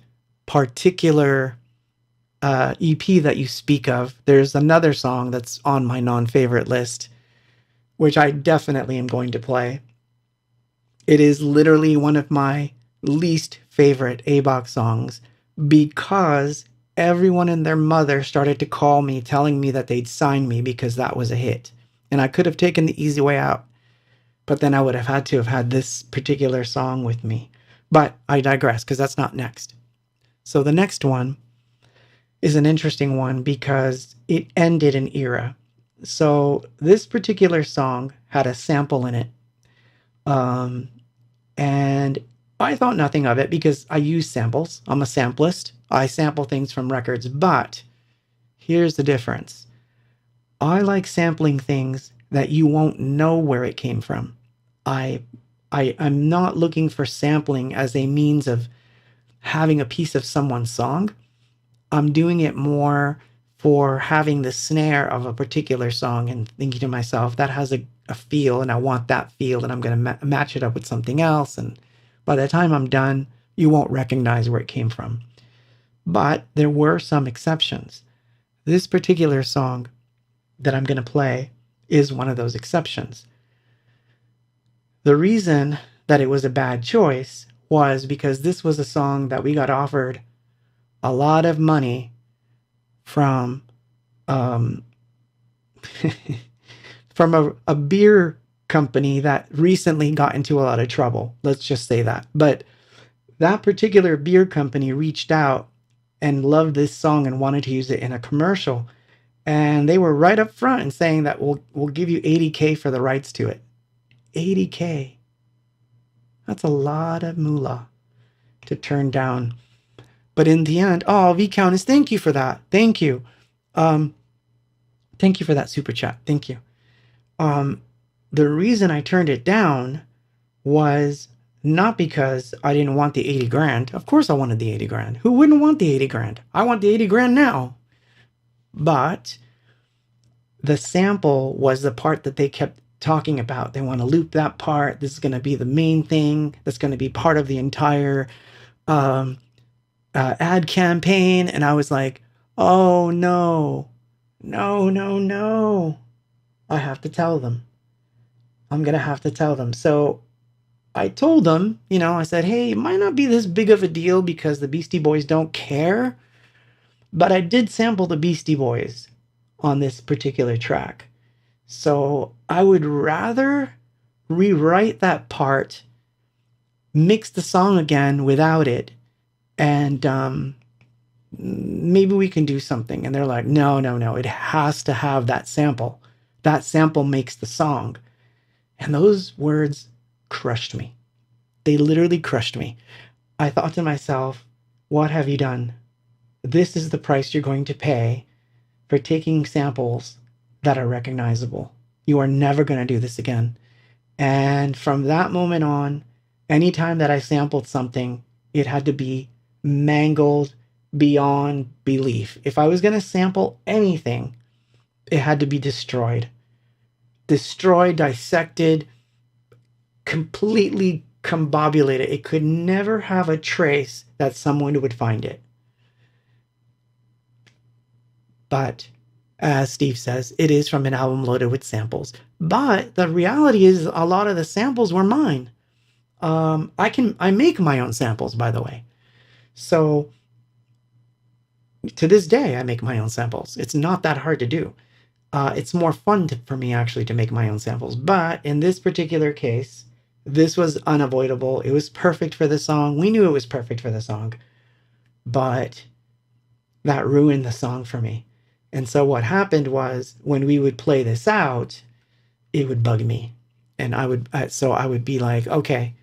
A: particular EP that you speak of, there's another song that's on my non-favorite list, which I definitely am going to play. It is literally one of my least favorite A-Box songs because everyone and their mother started to call me telling me that they'd sign me because that was a hit. And I could have taken the easy way out, but then I would have had to have had this particular song with me. But I digress because that's not next. So the next one is an interesting one because it ended an era. So this particular song had a sample in it. And I thought nothing of it because I use samples. I'm a samplist. I sample things from records, but here's the difference. I like sampling things that you won't know where it came from. I'm not looking for sampling as a means of having a piece of someone's song. I'm doing it more for having the snare of a particular song and thinking to myself, that has a feel and I want that feel, and I'm going to match it up with something else. And by the time I'm done, you won't recognize where it came from. But there were some exceptions. This particular song that I'm going to play is one of those exceptions. The reason that it was a bad choice was because this was a song that we got offered a lot of money from from a beer company that recently got into a lot of trouble. Let's just say that. But that particular beer company reached out and loved this song and wanted to use it in a commercial. And they were right up front and saying that we'll give you $80K for the rights to it. $80K. That's a lot of moolah to turn down. But in the end, V-Countess, thank you for that. Thank you. Thank you for that super chat. Thank you. The reason I turned it down was not because I didn't want the 80 grand. Of course I wanted the 80 grand. Who wouldn't want the 80 grand? I want the 80 grand now. But the sample was the part that they kept talking about. They want to loop that part. This is going to be the main thing. That's going to be part of the entire ad campaign. And I was like, oh no, I have to tell them. I'm going to have to tell them. So I told them, I said, hey, it might not be this big of a deal because the Beastie Boys don't care. But I did sample the Beastie Boys on this particular track. So I would rather rewrite that part, mix the song again without it, and maybe we can do something. And they're like, no, it has to have that sample. That sample makes the song. And those words crushed me. They literally crushed me. I thought to myself, what have you done? This is the price you're going to pay for taking samples that are recognizable. You are never going to do this again. And from that moment on, anytime that I sampled something, it had to be mangled beyond belief. If I was going to sample anything, it had to be destroyed. Destroyed, dissected, completely combobulated. It could never have a trace that someone would find it. But as Steve says, it is from an album loaded with samples. But the reality is a lot of the samples were mine. I make my own samples, by the way. So to this day, I make my own samples. It's not that hard to do. It's more fun for me actually to make my own samples. But in this particular case, this was unavoidable. It was perfect for the song. We knew it was perfect for the song. But that ruined the song for me. And so what happened was when we would play this out, it would bug me. And I would be like, okay,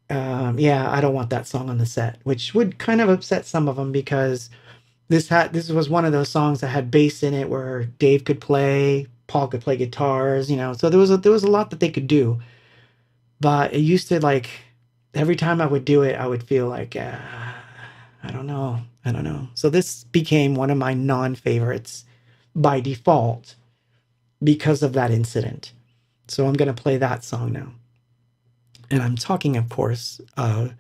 A: I don't want that song on the set, which would kind of upset some of them because this was one of those songs that had bass in it where Dave could play, Paul could play guitars, so there was a lot that they could do. But it used to every time I would do it, I would feel like, I don't know. So this became one of my non-favorites by default because of that incident. So I'm going to play that song now. And I'm talking, of course, I'm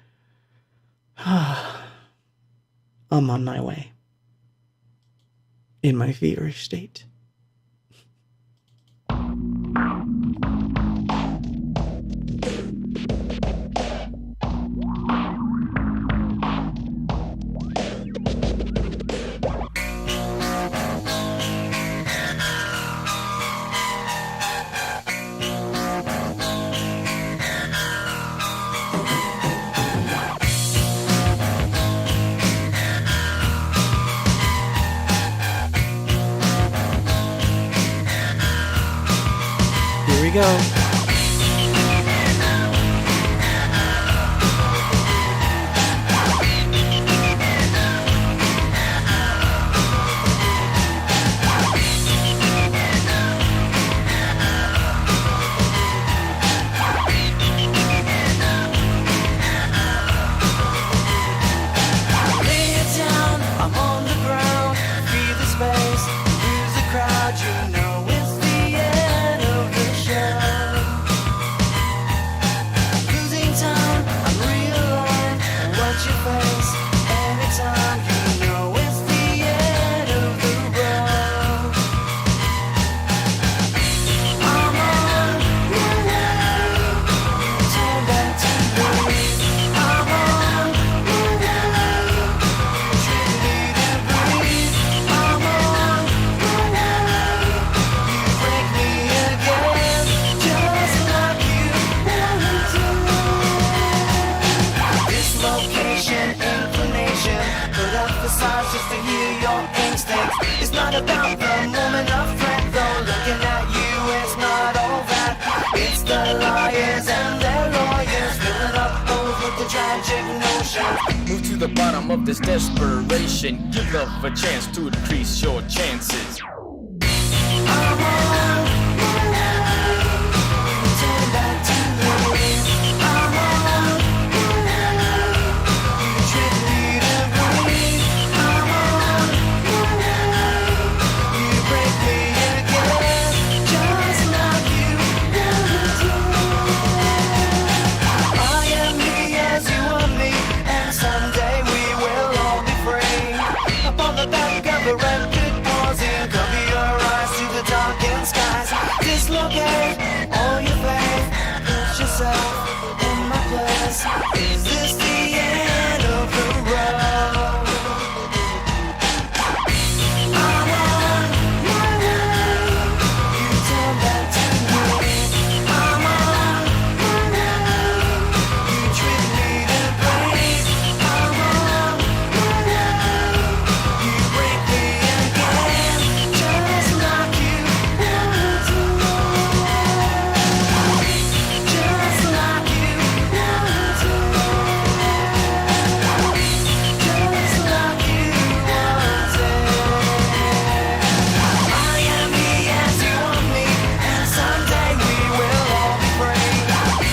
A: on my way in my feverish state. Here we go.
B: chance. It's not about the moment of threat, though looking at you it's not all that. It's the liars and their lawyers filling up holes with the tragic notion.
C: Move to the bottom of this desperation. Give love a chance to increase your chances.
B: I'm on my way. Turn back to me. I'm on my way. You trick me to breathe. I'm on my way. You break me again, just like you never did. I am me as you are me, and someday we will all be free. Up on the back of a record pausing, cover your eyes to the darkened skies. Dislocate all your faith, put yourself in my place. Is this the end of the road? I'm on my way. You turn back to me. I'm on my way. You trick me to breathe. I'm on my way. You break me again, just like you never do. Just like you never do. Just like you wanted. I am me as you want me, and someday we will all be free.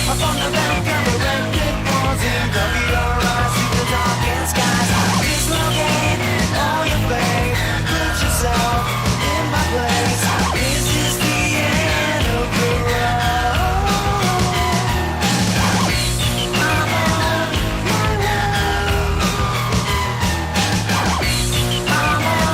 B: Up on the back of a record pausing, cover your eyes to the darkened skies. Dislocate all your faith, put yourself in my place. This is the end of the road. I'm on my way. I'm on my way. I'm on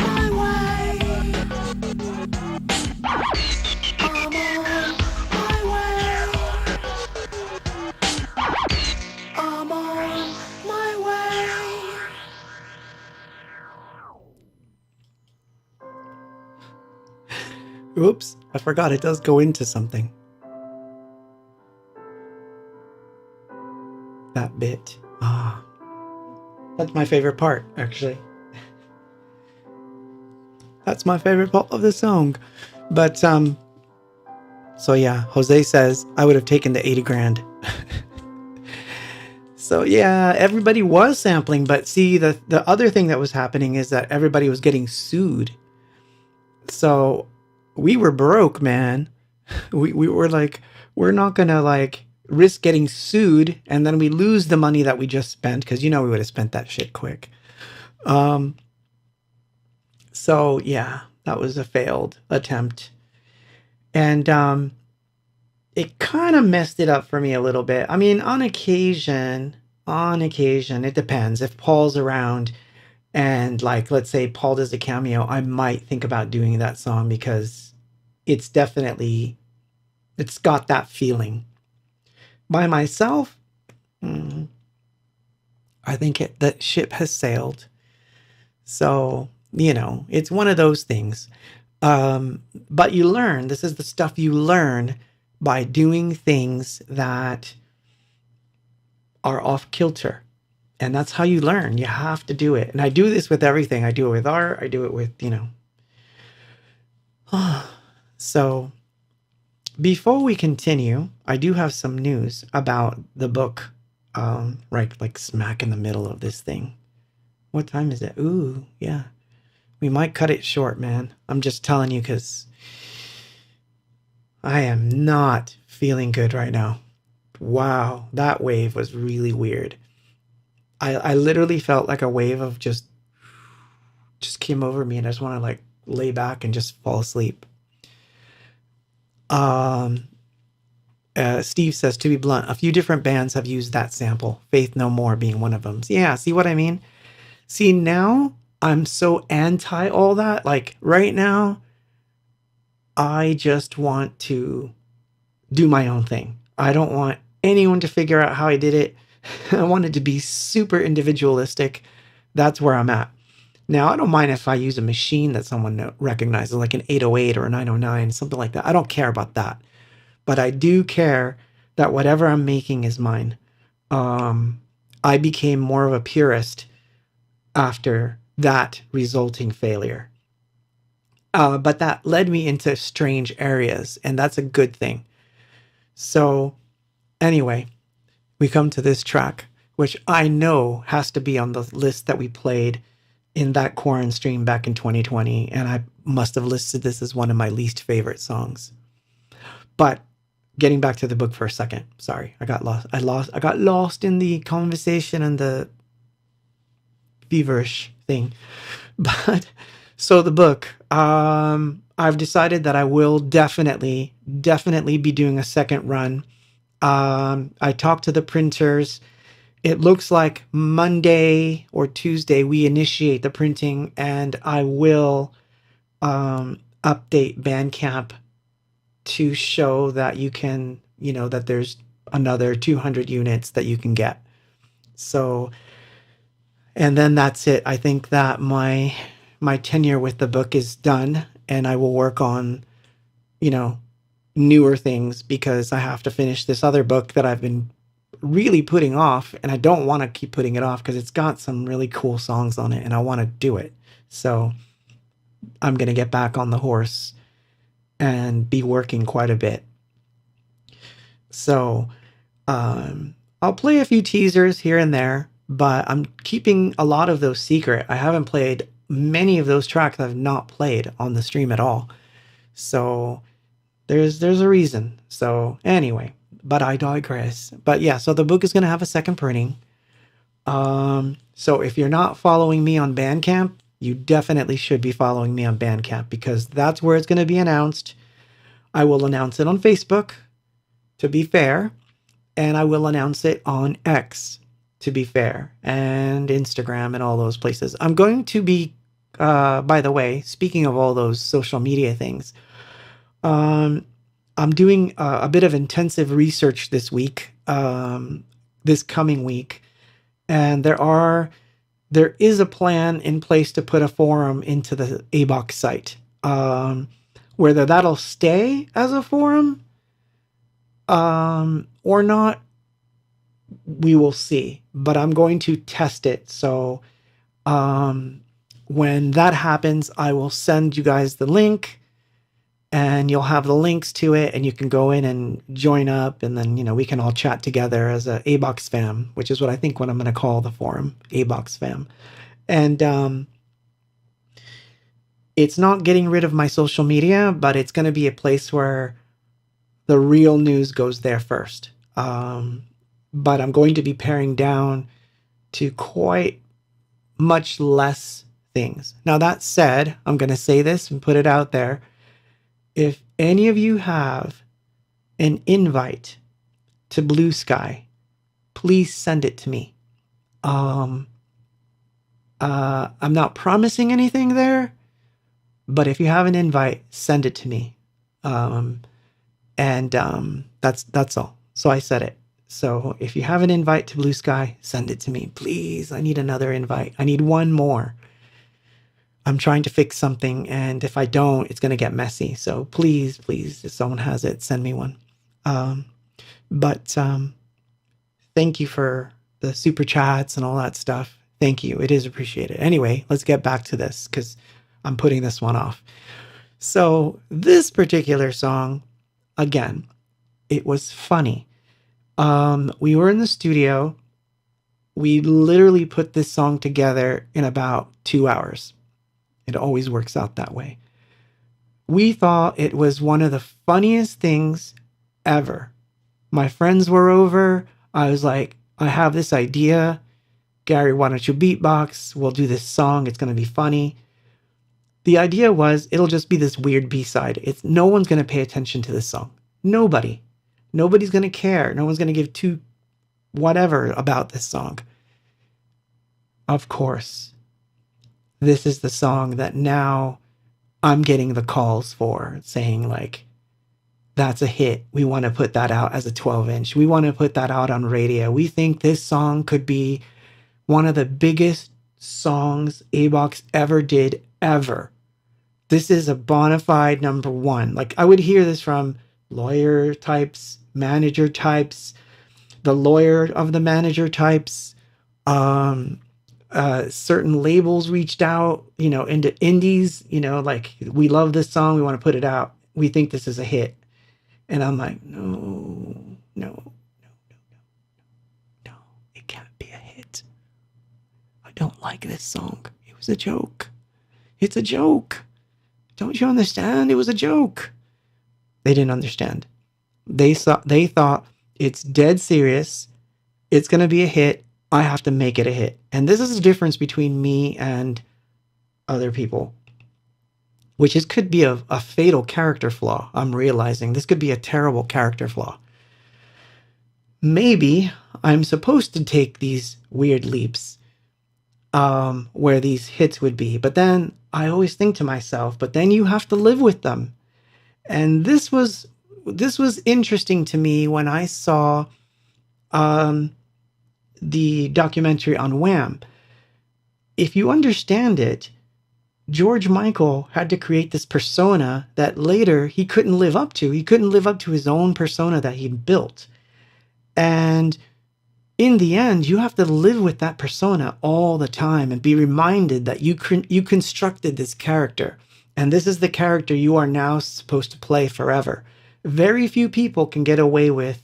B: my way. I'm on my way. I'm on my way. I'm on my way.
A: Oops, I forgot it does go into something. That bit. Ah. That's my favorite part, actually. That's my favorite part of the song. But, so yeah, Jose says, I would have taken the 80 grand. So yeah, everybody was sampling, but see, the other thing that was happening is that everybody was getting sued. So we were broke, man. We were like, we're not gonna like risk getting sued and then we lose the money that we just spent, because we would have spent that shit quick. So yeah, that was a failed attempt. And it kind of messed it up for me a little bit. I mean, on occasion, it depends. If Paul's around and like, let's say Paul does a cameo, I might think about doing that song because it's got that feeling. By myself, I think that ship has sailed. So, it's one of those things. But you learn, this is the stuff you learn by doing things that are off kilter. And that's how you learn. You have to do it. And I do this with everything. I do it with art. I do it with, So before we continue, I do have some news about the book, right, like smack in the middle of this thing. What time is it? Ooh, yeah. We might cut it short, man. I'm just telling you because I am not feeling good right now. Wow, that wave was really weird. I literally felt like a wave of just came over me and I just want to like lay back and just fall asleep. Steve says, to be blunt, a few different bands have used that sample, Faith No More being one of them. Yeah, see what I mean? See, now I'm so anti all that. Like right now, I just want to do my own thing. I don't want anyone to figure out how I did it. I want it to be super individualistic. That's where I'm at. Now, I don't mind if I use a machine that someone recognizes, like an 808 or a 909, something like that. I don't care about that. But I do care that whatever I'm making is mine. I became more of a purist after that resulting failure. But that led me into strange areas, and that's a good thing. So, anyway, we come to this track, which I know has to be on the list that we played in that Quarren stream back in 2020, and I must have listed this as one of my least favorite songs. But getting back to the book for a second, sorry, I got lost in the conversation and the feverish thing. But so the book, I've decided that I will definitely be doing a second run. I talked to the printers. It looks like Monday or Tuesday we initiate the printing, and I will update Bandcamp to show that you can, that there's another 200 units that you can get. So, and then that's it. I think that my tenure with the book is done, and I will work on, newer things, because I have to finish this other book that I've been really putting off, and I don't want to keep putting it off because it's got some really cool songs on it and I want to do it. So I'm going to get back on the horse and be working quite a bit. So I'll play a few teasers here and there, but I'm keeping a lot of those secret. I haven't played many of those tracks. I've not played on the stream at all. So there's a reason. So anyway, but I digress. But yeah, so the book is going to have a second printing. So if you're not following me on Bandcamp, you definitely should be following me on Bandcamp, because that's where it's going to be announced. I will announce it on Facebook, to be fair, and I will announce it on X, to be fair, and Instagram and all those places. I'm going to be, by the way, speaking of all those social media things, I'm doing a bit of intensive research this week, this coming week, and there is a plan in place to put a forum into the ABOX site. Whether that'll stay as a forum or not, we will see. But I'm going to test it. So when that happens, I will send you guys the link, and you'll have the links to it, and you can go in and join up, and then, we can all chat together as a ABOX fam, which is what I'm going to call the forum, ABOX fam. And it's not getting rid of my social media, but it's going to be a place where the real news goes there first. But I'm going to be paring down to quite much less things. Now, that said, I'm going to say this and put it out there. If any of you have an invite to Blue Sky, please send it to me. I'm not promising anything there, but if you have an invite, send it to me. That's all. So I said it. So if you have an invite to Blue Sky, send it to me, please. I need another invite. I need one more. I'm trying to fix something, and if I don't, it's going to get messy. So please, if someone has it, send me one. But thank you for the super chats and all that stuff. Thank you. It is appreciated. Anyway, let's get back to this, because I'm putting this one off. So this particular song, again, it was funny. We were in the studio. We literally put this song together in about 2 hours. It always works out that way. We thought it was one of the funniest things ever. My friends were over. I was like, I have this idea. Gary, why don't you beatbox? We'll do this song. It's going to be funny. The idea was it'll just be this weird B-side. No one's going to pay attention to this song. Nobody. Nobody's going to care. No one's going to give two whatever about this song. Of course, this is the song that now I'm getting the calls for, saying like, that's a hit. We want to put that out as a 12-inch. We want to put that out on radio. We think this song could be one of the biggest songs A-Box ever did, ever. This is a bona fide number one. Like, I would hear this from lawyer types, manager types, the lawyer of the manager types. Certain labels reached out, into indies, like, we love this song, we want to put it out, we think this is a hit. And I'm like, no, it can't be a hit. I don't like this song. It was a joke. It's a joke. Don't you understand? It was a joke. They didn't understand. They thought it's dead serious. It's going to be a hit. I have to make it a hit. And this is the difference between me and other people, which could be a fatal character flaw. I'm realizing this could be a terrible character flaw. Maybe I'm supposed to take these weird leaps where these hits would be. But then I always think to myself, but then you have to live with them. And this was interesting to me when I saw the documentary on Wham. If you understand it, George Michael had to create this persona that later he couldn't live up to. He couldn't live up to his own persona that he'd built. And in the end, you have to live with that persona all the time and be reminded that you constructed this character. And this is the character you are now supposed to play forever. Very few people can get away with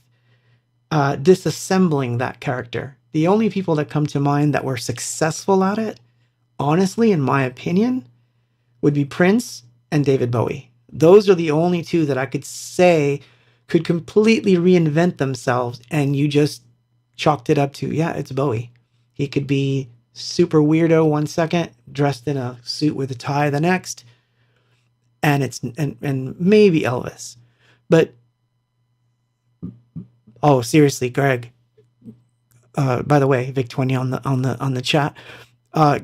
A: disassembling that character. The only people that come to mind that were successful at it, honestly, in my opinion, would be Prince and David Bowie. Those are the only two that I could say could completely reinvent themselves, and you just chalked it up to, yeah, it's Bowie. He could be super weirdo one second, dressed in a suit with a tie the next, and maybe Elvis. But oh, seriously, Greg. By the way, Vic 20 on the chat.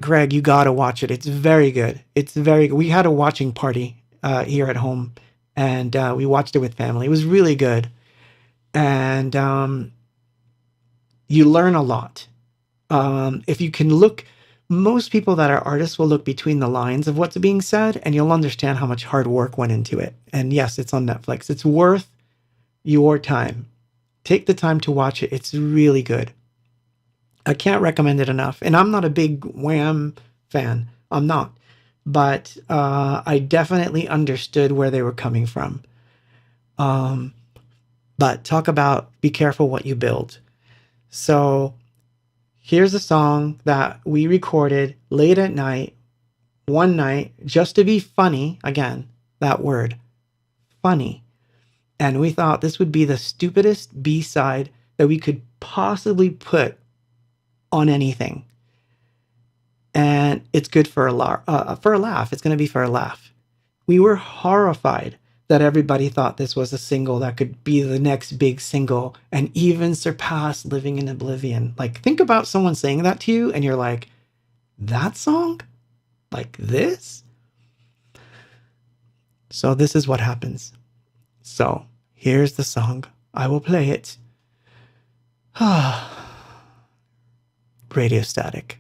A: Greg, you gotta watch it. It's very good. It's very good. We had a watching party here at home, and we watched it with family. It was really good, and you learn a lot. If you can look, most people that are artists will look between the lines of what's being said, and you'll understand how much hard work went into it. And yes, it's on Netflix. It's worth your time. Take the time to watch it. It's really good. I can't recommend it enough. And I'm not a big Wham fan. I'm not. But I definitely understood where they were coming from. But talk about be careful what you build. So here's a song that we recorded late at night, one night, just to be funny. Again, that word, funny. And we thought this would be the stupidest B-side that we could possibly put on anything. And it's good for a laugh. It's going to be for a laugh. We were horrified that everybody thought this was a single that could be the next big single and even surpass Living in Oblivion. Like, think about someone saying that to you and you're like, that song? Like this? So this is what happens. So here's the song. I will play it. Radio Static.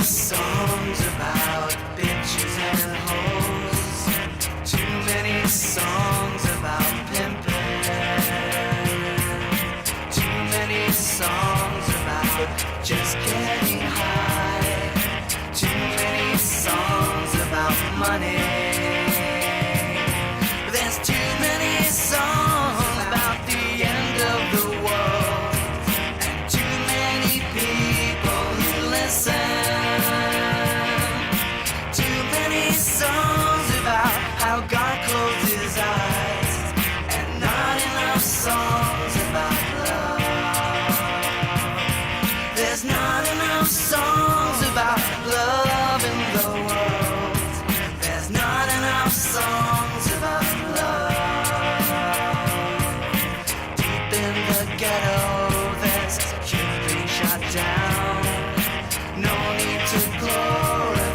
B: Songs about bitches and hoes. Too many songs about pimping. Too many songs about just getting high. Too many songs about money. There's too many songs about the end of the world. And too many people who listen. Songs about how God closed his eyes, and not enough songs about love. There's not enough songs about love in the world. There's not enough songs about love. Deep in the ghetto, there's security shut down. No need to glorify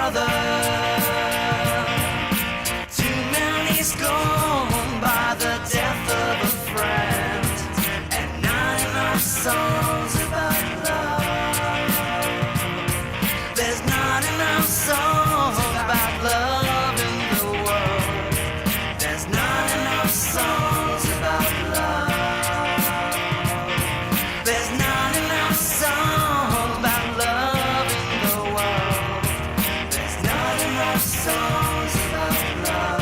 B: brother. Too many's gone by the death of a friend, and not enough songs about love. There's not enough songs about love in the world. There's not enough songs about love. There's not enough songs about love in the world. There's not enough songs about love.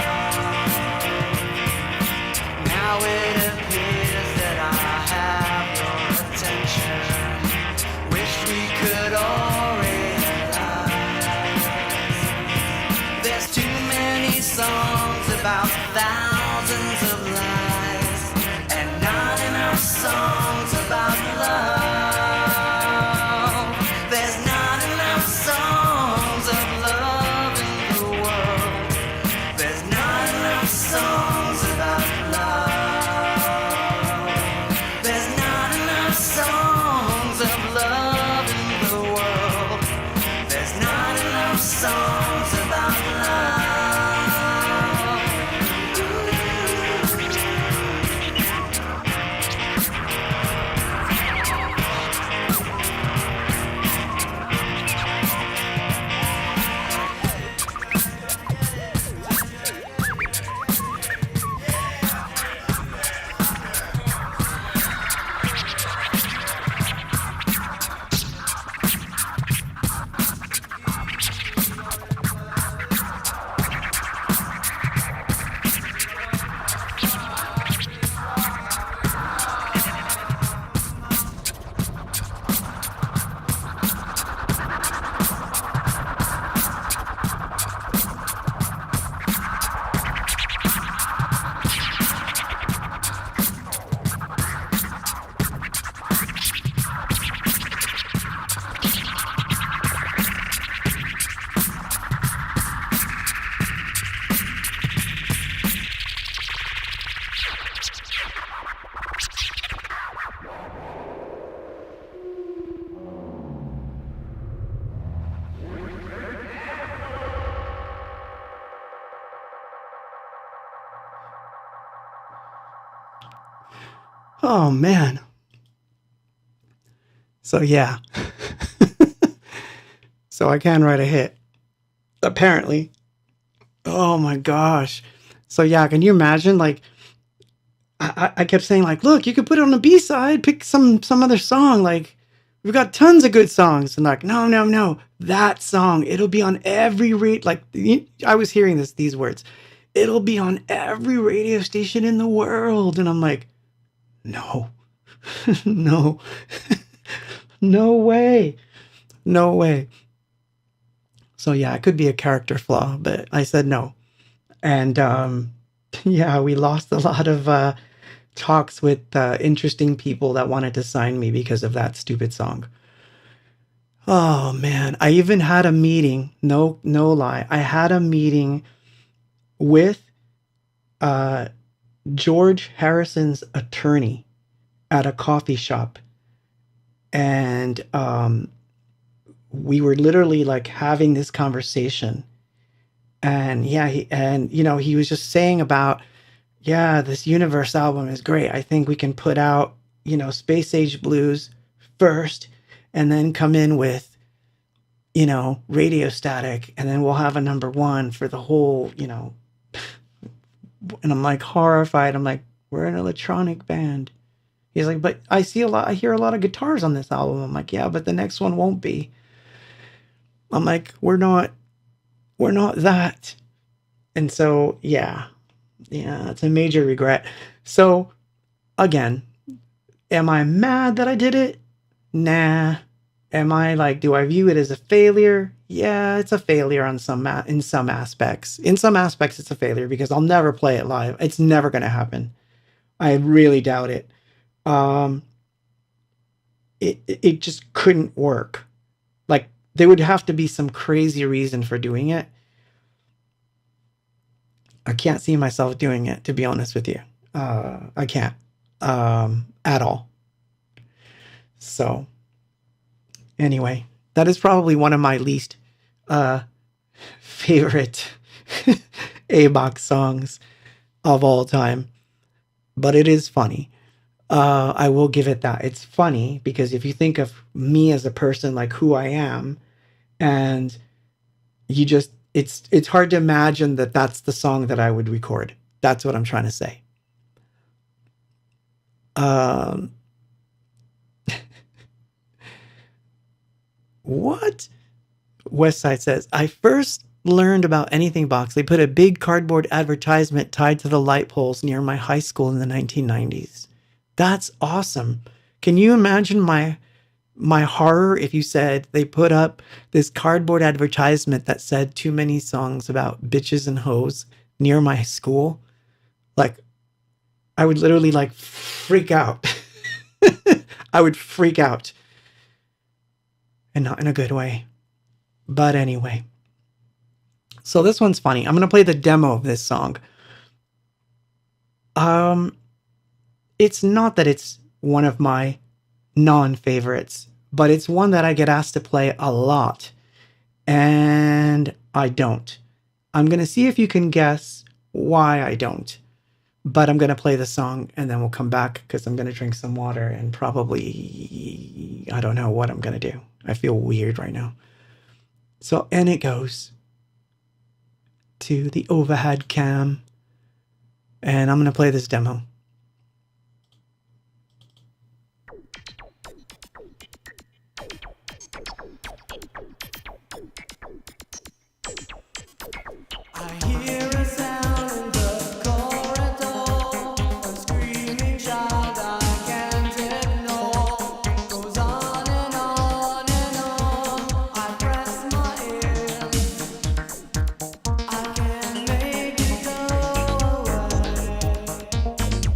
B: Now it appears that I have your attention. Wish we could all realize there's too many songs about thousands of lies, and not enough songs about love. There's not enough songs of love in the world. There's not enough songs about love. There's not enough songs of love in the world. There's not enough songs about love.
A: Oh man. So yeah. So I can write a hit. Apparently. Oh my gosh. So yeah, can you imagine? Like, I kept saying, like, look, you could put it on the B-side, pick some other song. Like, we've got tons of good songs. And like, no, that song, it'll be on every I was hearing these words. It'll be on every radio station in the world. And I'm like, no, no, no way. No way. So yeah, it could be a character flaw, but I said no. And yeah, we lost a lot of talks with interesting people that wanted to sign me because of that stupid song. Oh man, I even had a meeting. No lie. I had a meeting with George Harrison's attorney at a coffee shop. And we were literally like having this conversation. And yeah, he was just saying about, yeah, this Universe album is great. I think we can put out, Space Age Blues first and then come in with, Radio Static, and then we'll have a number one for the whole, And I'm like horrified. I'm like, we're an electronic band. He's like, but I hear a lot of guitars on this album. I'm like, yeah, but the next one won't be. I'm like, we're not that. And so, yeah, it's a major regret. So again, am I mad that I did it? Nah. Am I like, do I view it as a failure? Yeah, it's a failure in some aspects. In some aspects, it's a failure because I'll never play it live. It's never going to happen. I really doubt it. It just couldn't work. Like, there would have to be some crazy reason for doing it. I can't see myself doing it, to be honest with you. I can't at all. So anyway, that is probably one of my least favorite A-box songs of all time, but it is funny. I will give it that. It's funny because if you think of me as a person, like who I am, and you just, it's hard to imagine that that's the song that I would record. That's what I'm trying to say. What? Westside says, I first learned about Anything Box. They put a big cardboard advertisement tied to the light poles near my high school in the 1990s. That's awesome. Can you imagine my horror if you said they put up this cardboard advertisement that said too many songs about bitches and hoes near my school? Like, I would literally like freak out. I would freak out. And not in a good way. But anyway. So this one's funny. I'm going to play the demo of this song. It's not that it's one of my non-favorites, but it's one that I get asked to play a lot. And I don't. I'm going to see if you can guess why I don't. But I'm going to play the song and then we'll come back because I'm going to drink some water and probably, I don't know what I'm going to do. I feel weird right now. So, and it goes to the overhead cam. And I'm going to play this demo.
B: I hear a sound in the corridor, a screaming child I can't ignore. Goes on and on and on. I press my ears. I can't make it go away.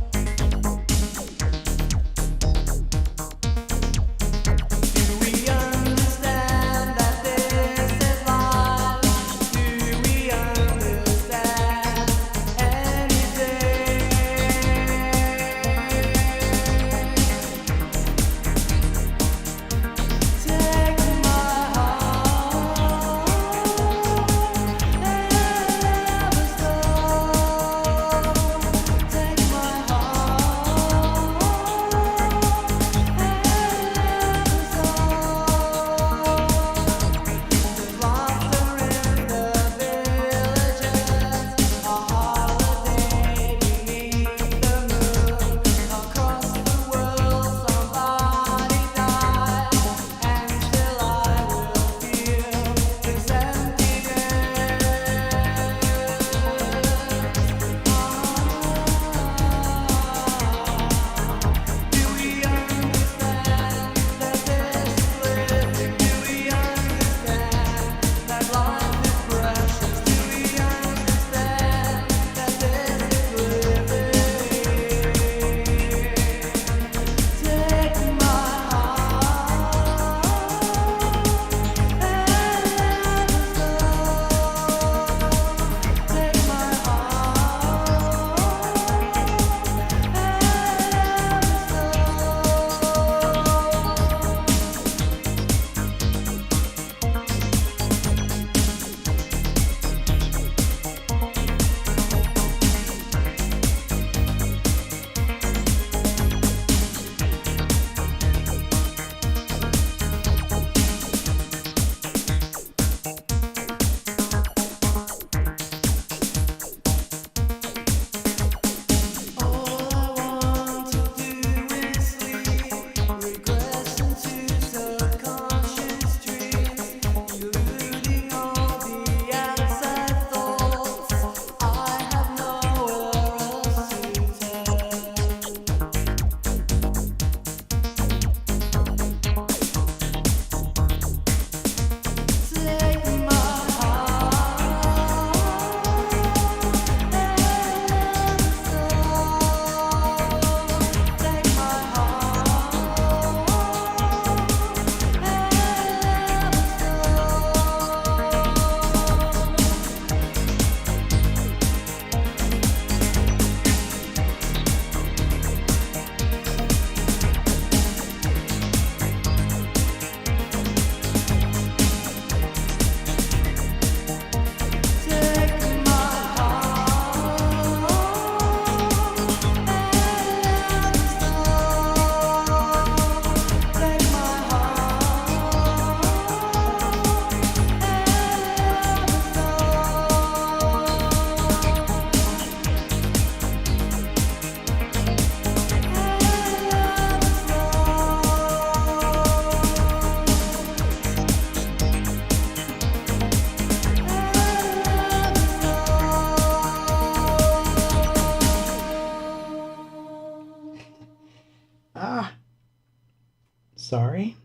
A: Sorry.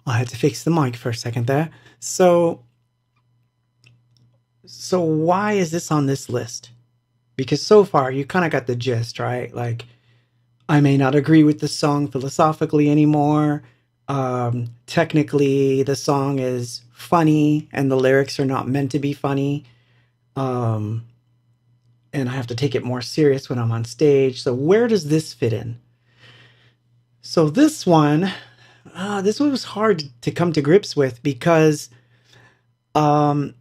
A: I had to fix the mic for a second there. So why is this on this list? Because so far you kind of got the gist, right? Like, I may not agree with the song philosophically anymore. Technically, the song is funny and the lyrics are not meant to be funny. Um, and I have to take it more serious when I'm on stage. So where does this fit in? So this one was hard to come to grips with because um,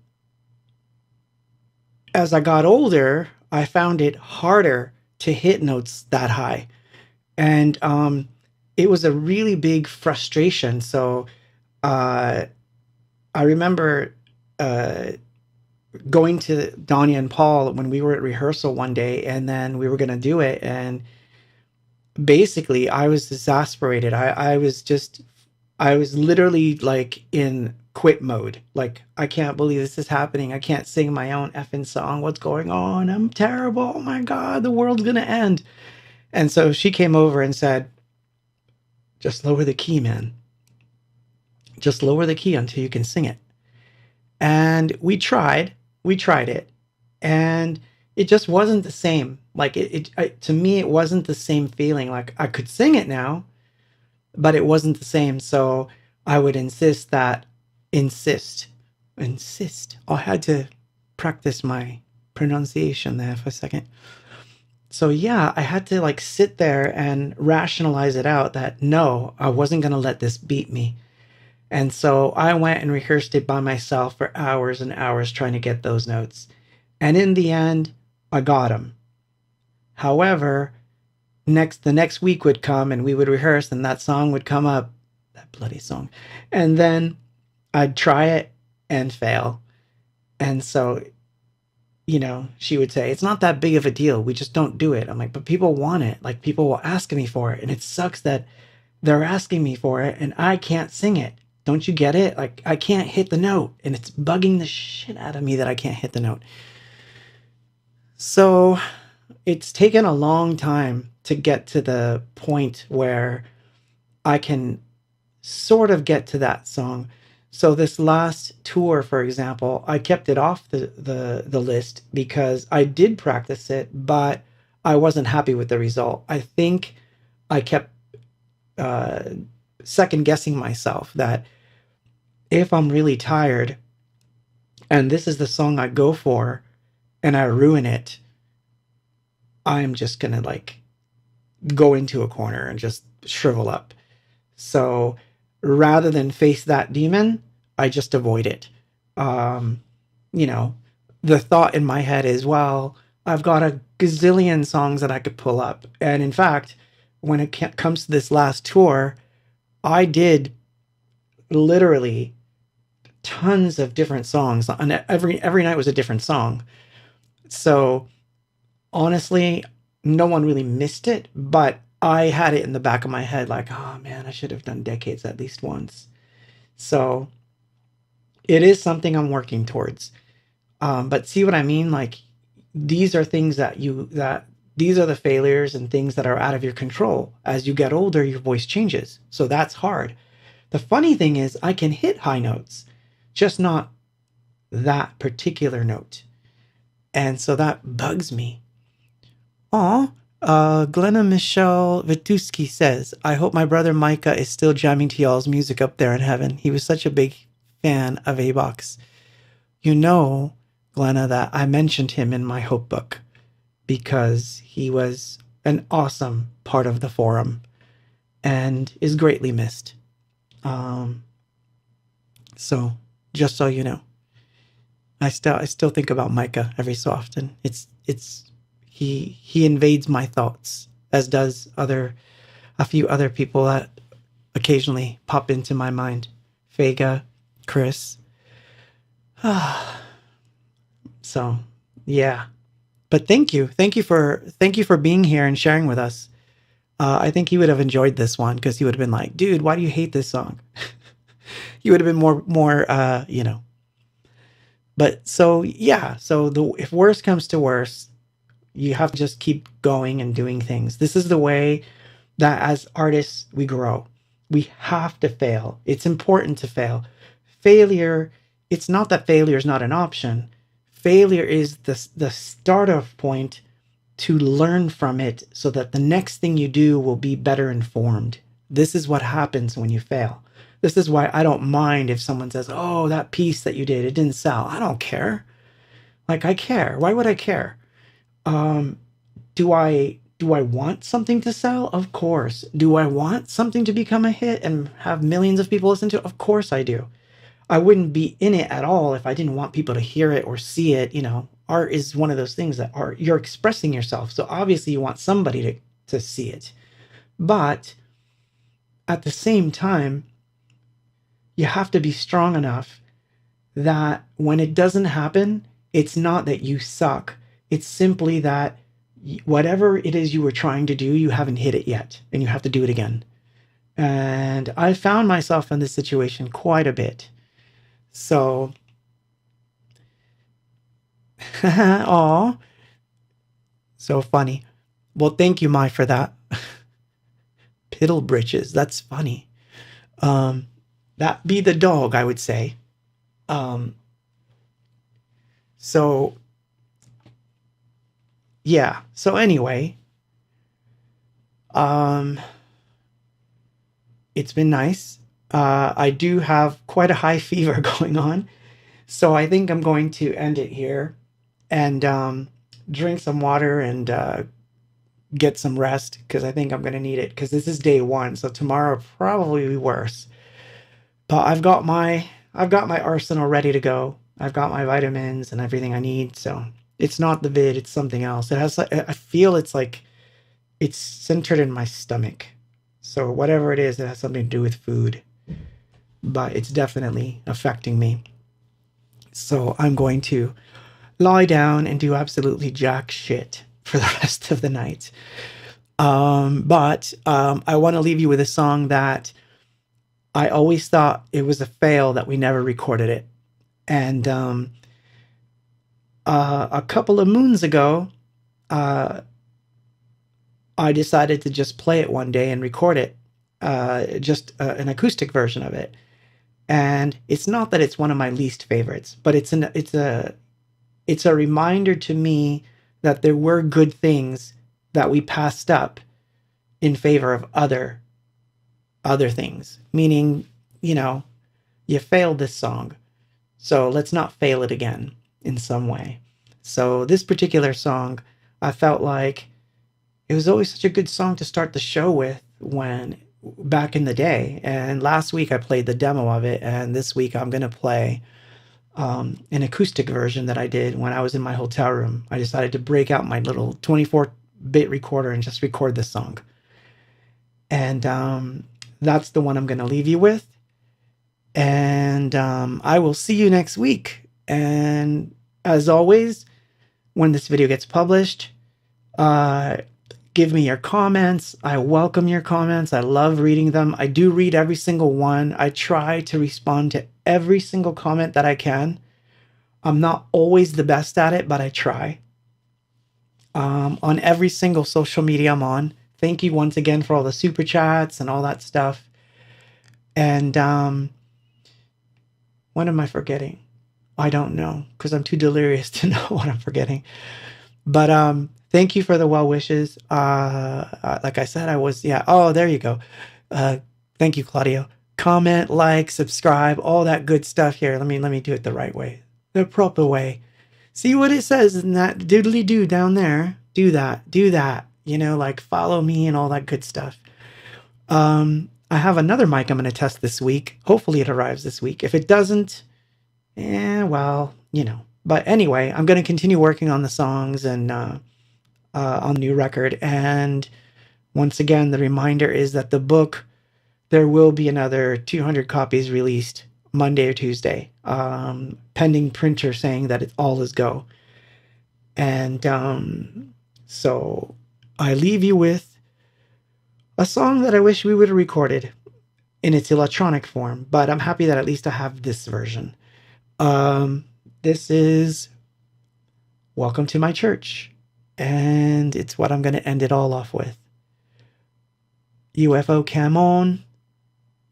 A: as I got older, I found it harder to hit notes that high. And it was a really big frustration. So uh, I remember going to Donnie and Paul when we were at rehearsal one day, and then we were going to do it. And basically, I was exasperated. I was literally like in quit mode. Like, I can't believe this is happening. I can't sing my own effing song. What's going on? I'm terrible. Oh my God, the world's going to end. And so she came over and said, just lower the key, man. Just lower the key until you can sing it. And we tried it, and it just wasn't the same. Like to me, it wasn't the same feeling. Like, I could sing it now, but it wasn't the same. So I would insist. I had to practice my pronunciation there for a second. So yeah, I had to like sit there and rationalize it out that no, I wasn't going to let this beat me. And so I went and rehearsed it by myself for hours and hours trying to get those notes. And in the end, I got them. However, the next week would come and we would rehearse and that song would come up, that bloody song. And then I'd try it and fail. And so, she would say, it's not that big of a deal. We just don't do it. I'm like, but people want it. Like, people will ask me for it. And it sucks that they're asking me for it and I can't sing it. Don't you get it? Like, I can't hit the note, and it's bugging the shit out of me that I can't hit the note. So it's taken a long time to get to the point where I can sort of get to that song. So this last tour, for example, I kept it off the list because I did practice it, but I wasn't happy with the result. I think I kept second guessing myself that if I'm really tired and this is the song I go for and I ruin it, I'm just going to like go into a corner and just shrivel up. So rather than face that demon, I just avoid it. The thought in my head is, well, I've got a gazillion songs that I could pull up. And in fact, when it comes to this last tour, I did literally tons of different songs, and every night was a different song. So honestly, no one really missed it, but I had it in the back of my head like, oh man, I should have done Decades at least once. So it is something I'm working towards. But see what I mean? Like, these are things these are the failures and things that are out of your control. As you get older, your voice changes. So that's hard. The funny thing is I can hit high notes, just not that particular note. And so that bugs me. Glenna Michelle Vituski says, I hope my brother Micah is still jamming to y'all's music up there in heaven. He was such a big fan of A-Box. You know, Glenna, that I mentioned him in my Hope book because he was an awesome part of the forum and is greatly missed. So just so you know, I still think about Micah every so often. He invades my thoughts, as does a few other people that occasionally pop into my mind. Vega, Chris. So yeah, but thank you for being here and sharing with us. I think he would have enjoyed this one because he would have been like, dude, why do you hate this song? He would have been more But so yeah, if worse comes to worse, you have to just keep going and doing things. This is the way that as artists we grow. We have to fail. It's important to fail. Failure, it's not that failure is not an option. Failure is the start off point to learn from it so that the next thing you do will be better informed. This is what happens when you fail. This is why I don't mind if someone says, oh, that piece that you did, it didn't sell. I don't care. Like, I care. Why would I care? Do I want something to sell? Of course. Do I want something to become a hit and have millions of people listen to it? Of course I do. I wouldn't be in it at all if I didn't want people to hear it or see it. You know, art is one of those things that you're expressing yourself. So obviously you want somebody to see it. But at the same time, you have to be strong enough that when it doesn't happen, it's not that you suck. It's simply that whatever it is you were trying to do, you haven't hit it yet, and you have to do it again. And I found myself in this situation quite a bit. So, aw, so funny. Well, thank you, Mai, for that. Piddle britches, that's funny. That be the dog, I would say. So, yeah. So anyway, it's been nice. I do have quite a high fever going on. So I think I'm going to end it here and drink some water and get some rest because I think I'm going to need it because this is day one. So tomorrow will probably be worse. But I've got my arsenal ready to go. I've got my vitamins and everything I need. So it's not the vid, it's something else. It has, I feel it's like it's centered in my stomach. So whatever it is, it has something to do with food. But it's definitely affecting me. So I'm going to lie down and do absolutely jack shit for the rest of the night. But I want to leave you with a song that I always thought it was a fail that we never recorded it. And a couple of moons ago, I decided to just play it one day and record it, just an acoustic version of it. And it's not that it's one of my least favorites, but it's a reminder to me that there were good things that we passed up in favor of other things. Meaning, you know, you failed this song, so let's not fail it again in some way. So this particular song, I felt like it was always such a good song to start the show with back in the day. And last week I played the demo of it, and this week I'm going to play an acoustic version that I did when I was in my hotel room. I decided to break out my little 24-bit recorder and just record this song. And that's the one I'm going to leave you with. And I will see you next week. And as always, when this video gets published, give me your comments. I welcome your comments. I love reading them. I do read every single one. I try to respond to every single comment that I can. I'm not always the best at it, but I try. On every single social media I'm on. Thank you once again for all the super chats and all that stuff. And what am I forgetting? I don't know, because I'm too delirious to know what I'm forgetting. But thank you for the well wishes. Like I said, oh, there you go. Thank you, Claudio. Comment, like, subscribe, all that good stuff here. Let me do it the right way, the proper way. See what it says in that doodly doo down there. Do that. You know, like follow me and all that good stuff. I have another mic I'm going to test this week. Hopefully it arrives this week. If it doesn't, well, you know. But anyway, I'm going to continue working on the songs and on the new record. And once again, the reminder is that the book, there will be another 200 copies released Monday or Tuesday, pending printer saying that it all is go. And so I leave you with a song that I wish we would have recorded in its electronic form, but I'm happy that at least I have this version. This is Welcome to My Church, and it's what I'm going to end it all off with. UFO cam on,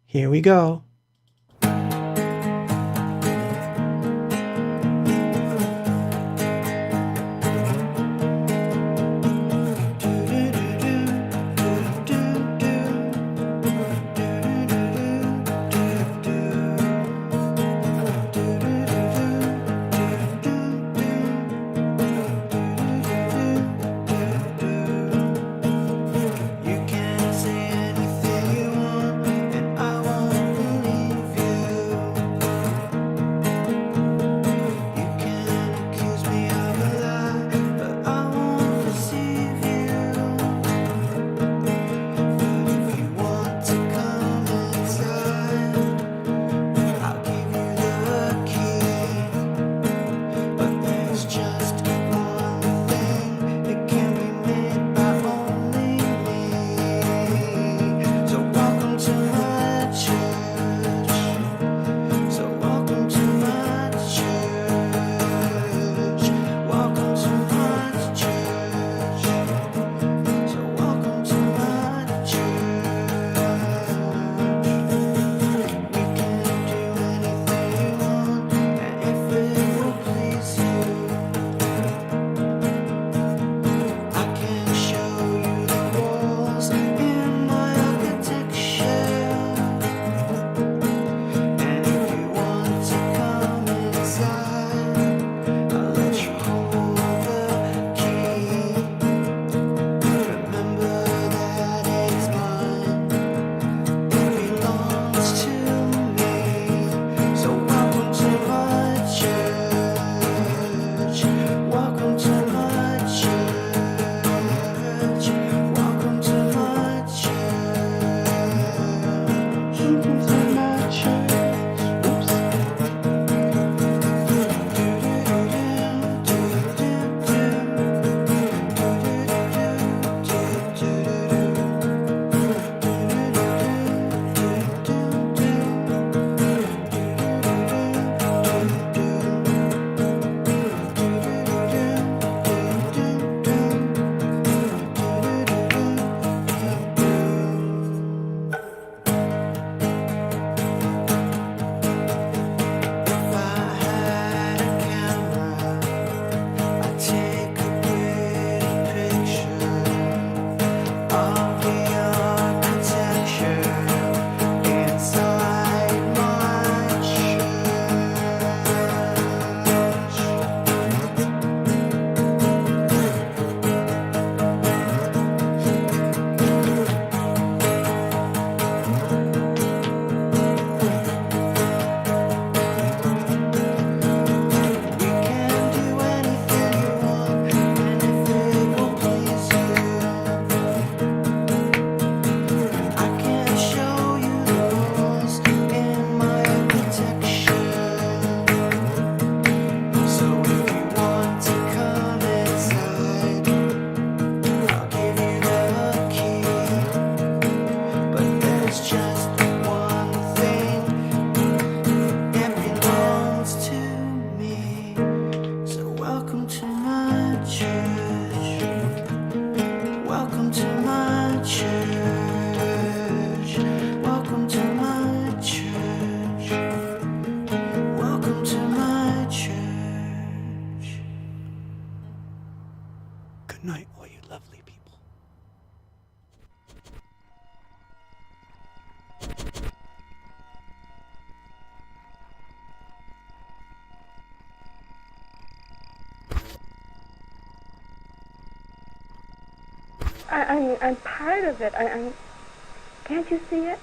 A: Here we go. Good night, all you lovely people.
D: I'm part of it. Can't you see it?